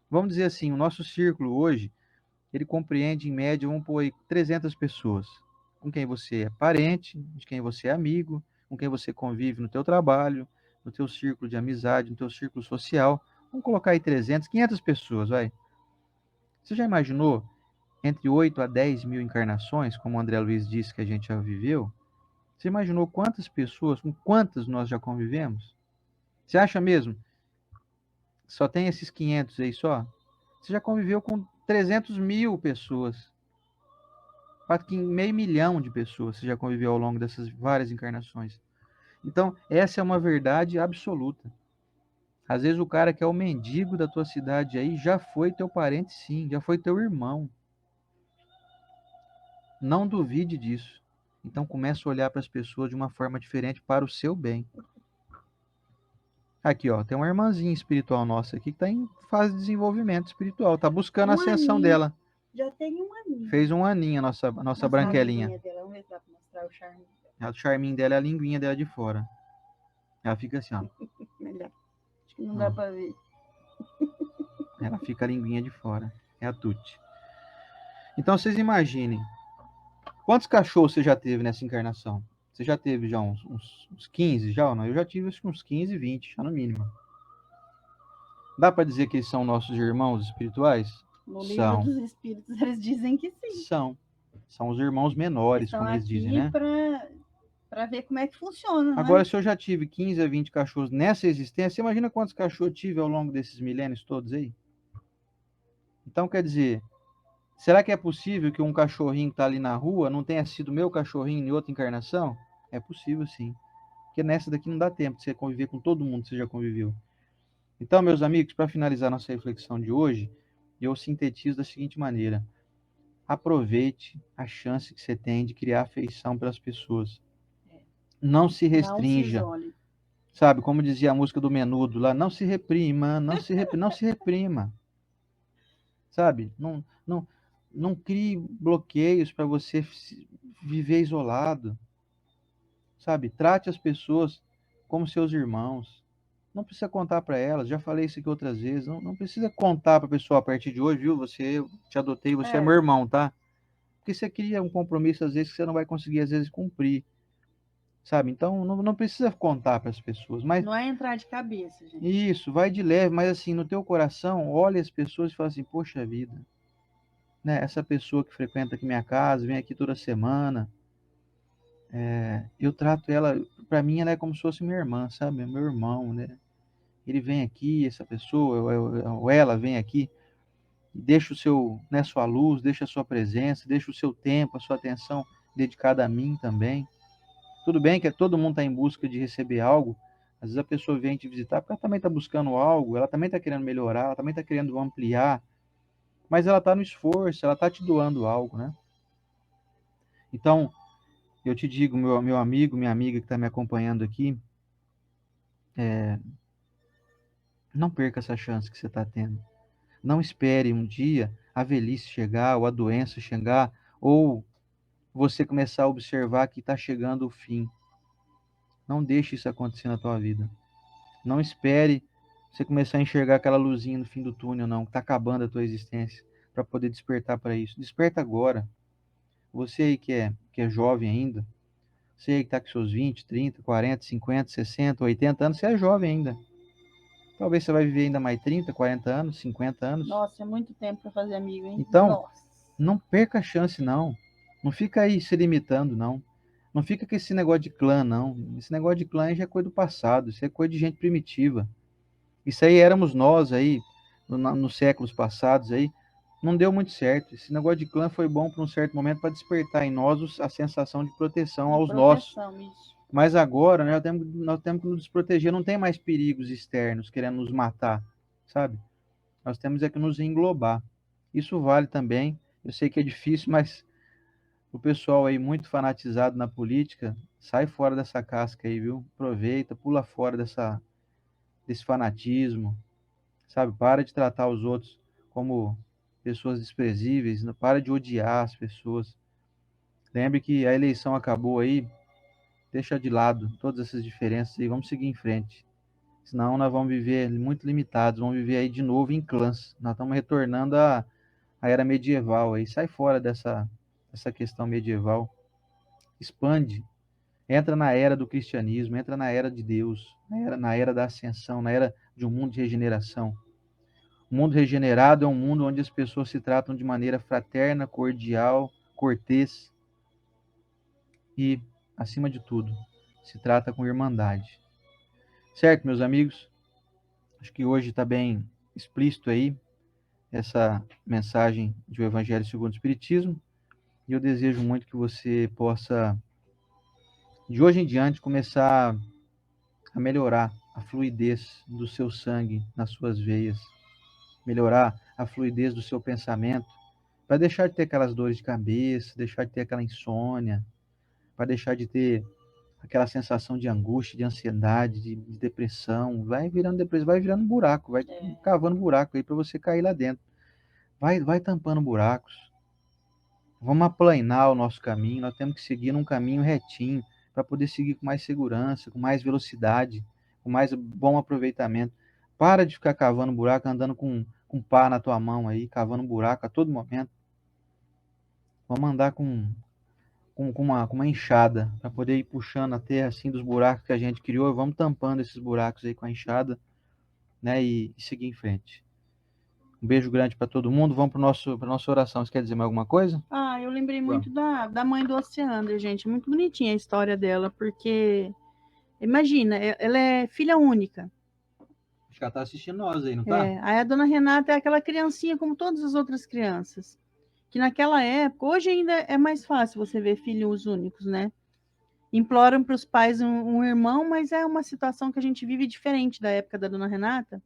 Vamos dizer assim, o nosso círculo hoje, ele compreende em média, vamos pôr aí, 300 pessoas, com quem você é parente, de quem você é amigo, com quem você convive no teu trabalho, no teu círculo de amizade, no teu círculo social. Vamos colocar aí 300, 500 pessoas, vai. Você já imaginou entre 8 a 10 mil encarnações, como o André Luiz disse que a gente já viveu? Você imaginou quantas pessoas, com quantas nós já convivemos? Você acha mesmo que só tem esses 500 aí só? Você já conviveu com 300 mil pessoas. Quase que meio milhão de pessoas você já conviveu ao longo dessas várias encarnações. Então, essa é uma verdade absoluta. Às vezes o cara que é o mendigo da tua cidade aí já foi teu parente, sim, já foi teu irmão. Não duvide disso. Então comece a olhar para as pessoas de uma forma diferente para o seu bem. Aqui, ó, tem uma irmãzinha espiritual nossa aqui que está em fase de desenvolvimento espiritual, está buscando a ascensão dela. Já tem um aninho. Fez um aninho a nossa branquelinha. Dela. Vamos ver se dá para mostrar o charme. O charminho dela é a linguinha dela de fora. Ela fica assim, ó. Melhor. Acho que não dá para ver. Ela fica a linguinha de fora. É a Tuti. Então vocês imaginem. Quantos cachorros você já teve nessa encarnação? Você já teve já uns 15 já ou não? Eu já tive acho que uns 15, 20, já no mínimo. Dá para dizer que eles são nossos irmãos espirituais? No livro dos espíritos eles dizem que sim. São os irmãos menores, como eles dizem, né? Para ver como é que funciona. Agora, né? se eu já tive 15 a 20 cachorros nessa existência, você imagina quantos cachorros eu tive ao longo desses milênios todos aí? Então, quer dizer, será que é possível que um cachorrinho que está ali na rua não tenha sido meu cachorrinho em outra encarnação? É possível, sim. Porque nessa daqui não dá tempo de você conviver com todo mundo que você já conviveu. Então, meus amigos, para finalizar nossa reflexão de hoje, eu sintetizo da seguinte maneira: aproveite a chance que você tem de criar afeição pelas pessoas. Não se restrinja. Não se isole. Sabe, como dizia a música do Menudo lá, não se reprima, não se reprima. Sabe? Não crie bloqueios para você viver isolado. Sabe? Trate as pessoas como seus irmãos. Não precisa contar para elas, já falei isso aqui outras vezes. Não precisa contar para a pessoa a partir de hoje, viu? Eu te adotei, você é meu irmão, tá? Porque você cria um compromisso, às vezes, que você não vai conseguir, às vezes, cumprir. Sabe? Então, não precisa contar para as pessoas. Mas não é entrar de cabeça, gente. Isso, vai de leve, mas assim, no teu coração, olha as pessoas e fala assim, poxa vida, né? Essa pessoa que frequenta aqui minha casa, vem aqui toda semana, eu trato ela, para mim ela é como se fosse minha irmã, sabe? É meu irmão, né? Ele vem aqui, essa pessoa, ou ela vem aqui, deixa o seu, né, sua luz, deixa a sua presença, deixa o seu tempo, a sua atenção dedicada a mim também. Tudo bem que todo mundo está em busca de receber algo, Às vezes a pessoa vem te visitar porque ela também está buscando algo, ela também está querendo melhorar, ela também está querendo ampliar, mas ela está no esforço, ela está te doando algo, né? Então, eu te digo, meu amigo, minha amiga que está me acompanhando aqui, não perca essa chance que você está tendo. Não espere um dia a velhice chegar, ou a doença chegar, ou você começar a observar que está chegando o fim. Não deixe isso acontecer na tua vida. Não espere você começar a enxergar aquela luzinha no fim do túnel, não, que está acabando a tua existência, para poder despertar para isso. Desperta agora. Você aí que é jovem ainda, você aí que está com seus 20, 30, 40, 50, 60, 80 anos, você é jovem ainda. Talvez você vai viver ainda mais 30, 40 anos, 50 anos. Nossa, é muito tempo para fazer amigo, hein? Então, Nossa. não perca a chance, não. Não fica aí se limitando, não. Não fica com esse negócio de clã, não. Esse negócio de clã já é coisa do passado. Isso é coisa de gente primitiva. Isso aí éramos nós aí, nos séculos passados aí. Não deu muito certo. Esse negócio de clã foi bom por um certo momento para despertar em nós a sensação de proteção aos nossos. Isso. Mas agora, né, nós temos que nos desproteger. Não tem mais perigos externos querendo nos matar, sabe? Nós temos é que nos englobar. Isso vale também. Eu sei que é difícil, mas o pessoal aí muito fanatizado na política, sai fora dessa casca aí, viu? Aproveita, pula fora desse fanatismo, sabe? Para de tratar os outros como pessoas desprezíveis, não para de odiar as pessoas. Lembre que a eleição acabou aí, deixa de lado todas essas diferenças e vamos seguir em frente. Senão nós vamos viver muito limitados, vamos viver aí de novo em clãs. Nós estamos retornando à era medieval aí. Sai fora dessa questão medieval. Expande. Entra na era do cristianismo, entra na era de Deus, na era da ascensão, na era de um mundo de regeneração. O mundo regenerado é um mundo onde as pessoas se tratam de maneira fraterna, cordial, cortês e, acima de tudo, se trata com irmandade. Certo, meus amigos? Acho que hoje está bem explícito aí essa mensagem do Evangelho segundo o Espiritismo e eu desejo muito que você possa, de hoje em diante, começar a melhorar a fluidez do seu sangue nas suas veias, melhorar a fluidez do seu pensamento, para deixar de ter aquelas dores de cabeça, deixar de ter aquela insônia, para deixar de ter aquela sensação de angústia, de ansiedade, de depressão. Vai virando depressão, vai virando buraco, vai cavando buraco aí para você cair lá dentro. Vai tampando buracos. Vamos aplanar o nosso caminho, nós temos que seguir num caminho retinho para poder seguir com mais segurança, com mais velocidade, com mais bom aproveitamento. Para de ficar cavando buraco, andando com pá na tua mão aí, cavando buraco a todo momento. Vamos andar com uma enxada para poder ir puxando a terra assim dos buracos que a gente criou e vamos tampando esses buracos aí com a enxada, né, e seguir em frente. Um beijo grande para todo mundo. Vamos para nossa oração. Você quer dizer mais alguma coisa? Ah, eu lembrei muito da mãe do Oceander, gente. Muito bonitinha a história dela, porque imagina, ela é filha única. Acho que ela tá assistindo nós aí, não tá? Aí a dona Renata é aquela criancinha como todas as outras crianças. Que naquela época, hoje ainda é mais fácil você ver filhos únicos, né? Imploram para os pais um irmão, mas é uma situação que a gente vive diferente da época da dona Renata.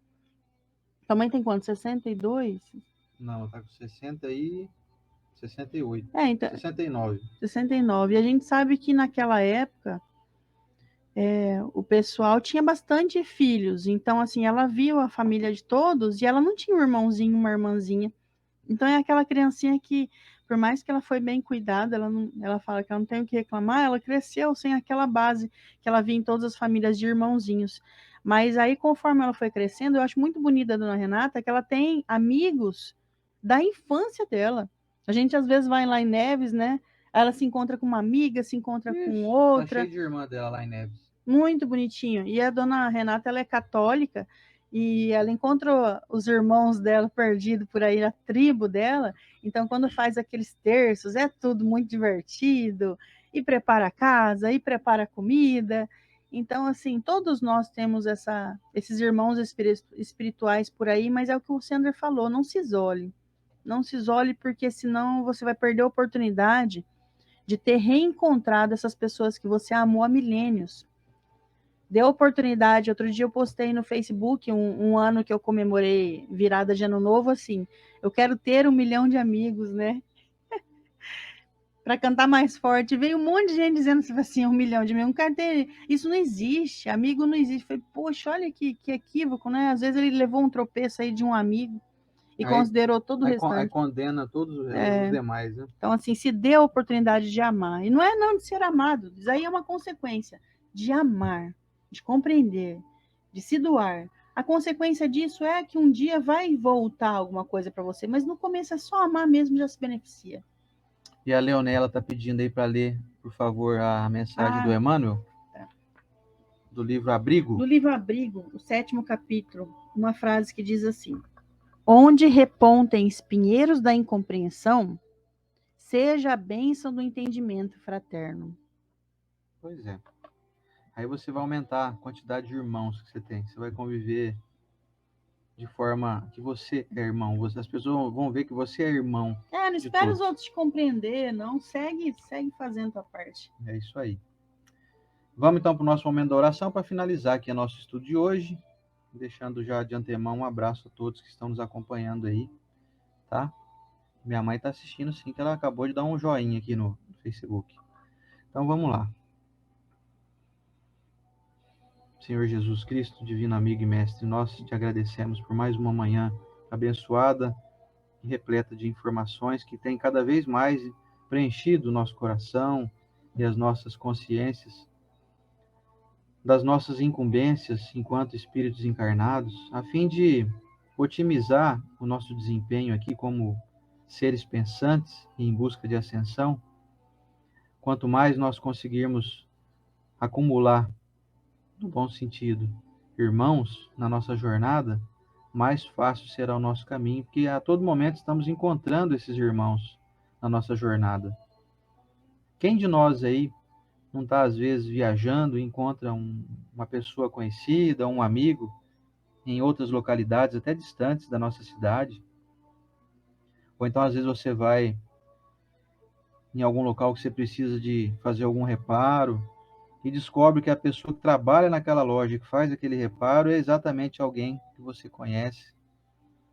Tua mãe tem quanto? 62? Não, ela tá com 68. Então, 69. 69. E a gente sabe que naquela época o pessoal tinha bastante filhos. Então, assim, ela viu a família de todos e ela não tinha um irmãozinho, uma irmãzinha. Então, é aquela criancinha que, por mais que ela foi bem cuidada, ela fala que ela não tem o que reclamar, ela cresceu sem aquela base que ela via em todas as famílias de irmãozinhos. Mas aí, conforme ela foi crescendo, eu acho muito bonita a dona Renata que ela tem amigos da infância dela. A gente às vezes vai lá em Neves, né? Ela se encontra com uma amiga, se encontra com outra. Tá cheio de irmã dela lá em Neves. Muito bonitinho. E a dona Renata, ela é católica e ela encontrou os irmãos dela perdidos por aí na tribo dela. Então, quando faz aqueles terços, é tudo muito divertido. E prepara a casa, e prepara a comida. Então, assim, todos nós temos esses irmãos espirituais por aí, mas é o que o Sandro falou, não se isole. Não se isole, porque senão você vai perder a oportunidade de ter reencontrado essas pessoas que você amou há milênios. Dê oportunidade. Outro dia eu postei no Facebook um ano que eu comemorei virada de ano novo, assim, eu quero ter 1 milhão de amigos, né? Para cantar mais forte. Veio um monte de gente dizendo assim, 1 milhão de amigos. Isso não existe, amigo não existe. Falei, poxa, olha que equívoco, né? Às vezes ele levou um tropeço aí de um amigo e considerou todo o restante. Aí condena todos os demais, né? Então, assim, se dê a oportunidade de amar. E não é não de ser amado, isso aí é uma consequência de amar, de compreender, de se doar. A consequência disso é que um dia vai voltar alguma coisa para você, mas no começo é só amar mesmo, já se beneficia. E a Leonela está pedindo aí para ler, por favor, a mensagem do Emmanuel, do livro Abrigo. Do livro Abrigo, o 7º capítulo, uma frase que diz assim: onde repontem espinheiros da incompreensão, seja a bênção do entendimento fraterno. Pois é. Aí você vai aumentar a quantidade de irmãos que você tem. Você vai conviver de forma que você é irmão. As pessoas vão ver que você é irmão. Não espera os outros te compreender, não. Segue fazendo a parte. É isso aí. Vamos então para o nosso momento da oração para finalizar aqui o nosso estudo de hoje. Deixando já de antemão um abraço a todos que estão nos acompanhando aí, tá? Minha mãe está assistindo sim, que ela acabou de dar um joinha aqui no Facebook. Então vamos lá. Senhor Jesus Cristo, divino amigo e mestre, nós te agradecemos por mais uma manhã abençoada e repleta de informações que tem cada vez mais preenchido o nosso coração e as nossas consciências das nossas incumbências enquanto espíritos encarnados, a fim de otimizar o nosso desempenho aqui como seres pensantes e em busca de ascensão. Quanto mais nós conseguirmos acumular, no bom sentido, irmãos na nossa jornada, mais fácil será o nosso caminho, porque a todo momento estamos encontrando esses irmãos na nossa jornada. Quem de nós aí não está, às vezes, viajando e encontra uma pessoa conhecida, um amigo, em outras localidades, até distantes da nossa cidade? Ou então, às vezes, você vai em algum local que você precisa de fazer algum reparo e descobre que a pessoa que trabalha naquela loja, que faz aquele reparo, é exatamente alguém que você conhece.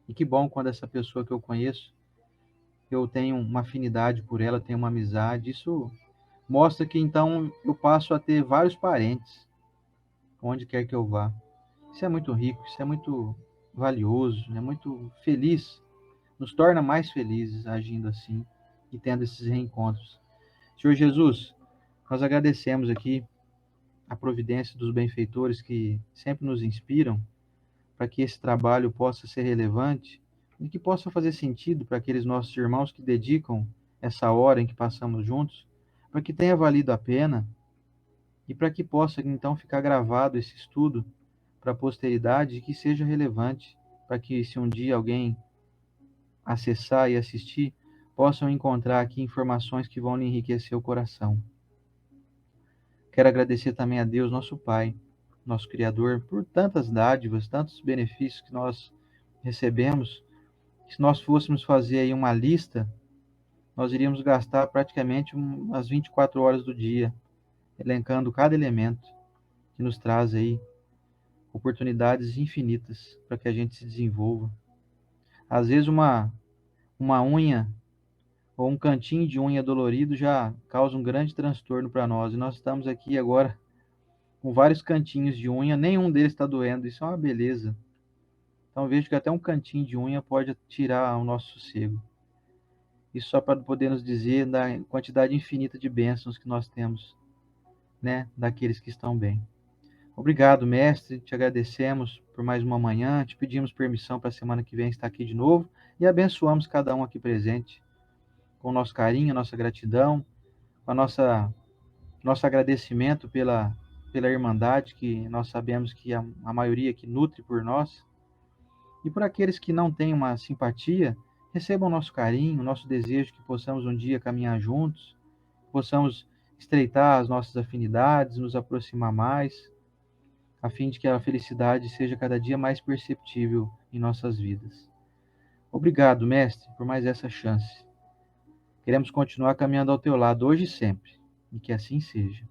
E que bom quando essa pessoa que eu conheço, eu tenho uma afinidade por ela, tenho uma amizade. Isso mostra que, então, eu passo a ter vários parentes, onde quer que eu vá. Isso é muito rico, isso é muito valioso, é muito feliz, nos torna mais felizes agindo assim e tendo esses reencontros. Senhor Jesus, nós agradecemos aqui a providência dos benfeitores que sempre nos inspiram para que esse trabalho possa ser relevante e que possa fazer sentido para aqueles nossos irmãos que dedicam essa hora em que passamos juntos, para que tenha valido a pena e para que possa então ficar gravado esse estudo para a posteridade e que seja relevante, para que se um dia alguém acessar e assistir, possam encontrar aqui informações que vão lhe enriquecer o coração. Quero agradecer também a Deus, nosso Pai, nosso Criador, por tantas dádivas, tantos benefícios que nós recebemos. Se nós fôssemos fazer aí uma lista, nós iríamos gastar praticamente umas 24 horas do dia, elencando cada elemento que nos traz aí oportunidades infinitas para que a gente se desenvolva. Às vezes uma unha ou um cantinho de unha dolorido já causa um grande transtorno para nós. E nós estamos aqui agora com vários cantinhos de unha, nenhum deles está doendo. Isso é uma beleza. Então vejo que até um cantinho de unha pode tirar o nosso sossego. Isso só para poder nos dizer da quantidade infinita de bênçãos que nós temos, né, daqueles que estão bem. Obrigado, mestre, te agradecemos por mais uma manhã, te pedimos permissão para a semana que vem estar aqui de novo e abençoamos cada um aqui presente com o nosso carinho, a nossa gratidão, com a nosso agradecimento pela irmandade que nós sabemos que a maioria que nutre por nós. E por aqueles que não têm uma simpatia, recebam o nosso carinho, o nosso desejo que possamos um dia caminhar juntos, possamos estreitar as nossas afinidades, nos aproximar mais, a fim de que a felicidade seja cada dia mais perceptível em nossas vidas. Obrigado, mestre, por mais essa chance. Queremos continuar caminhando ao teu lado hoje e sempre, e que assim seja.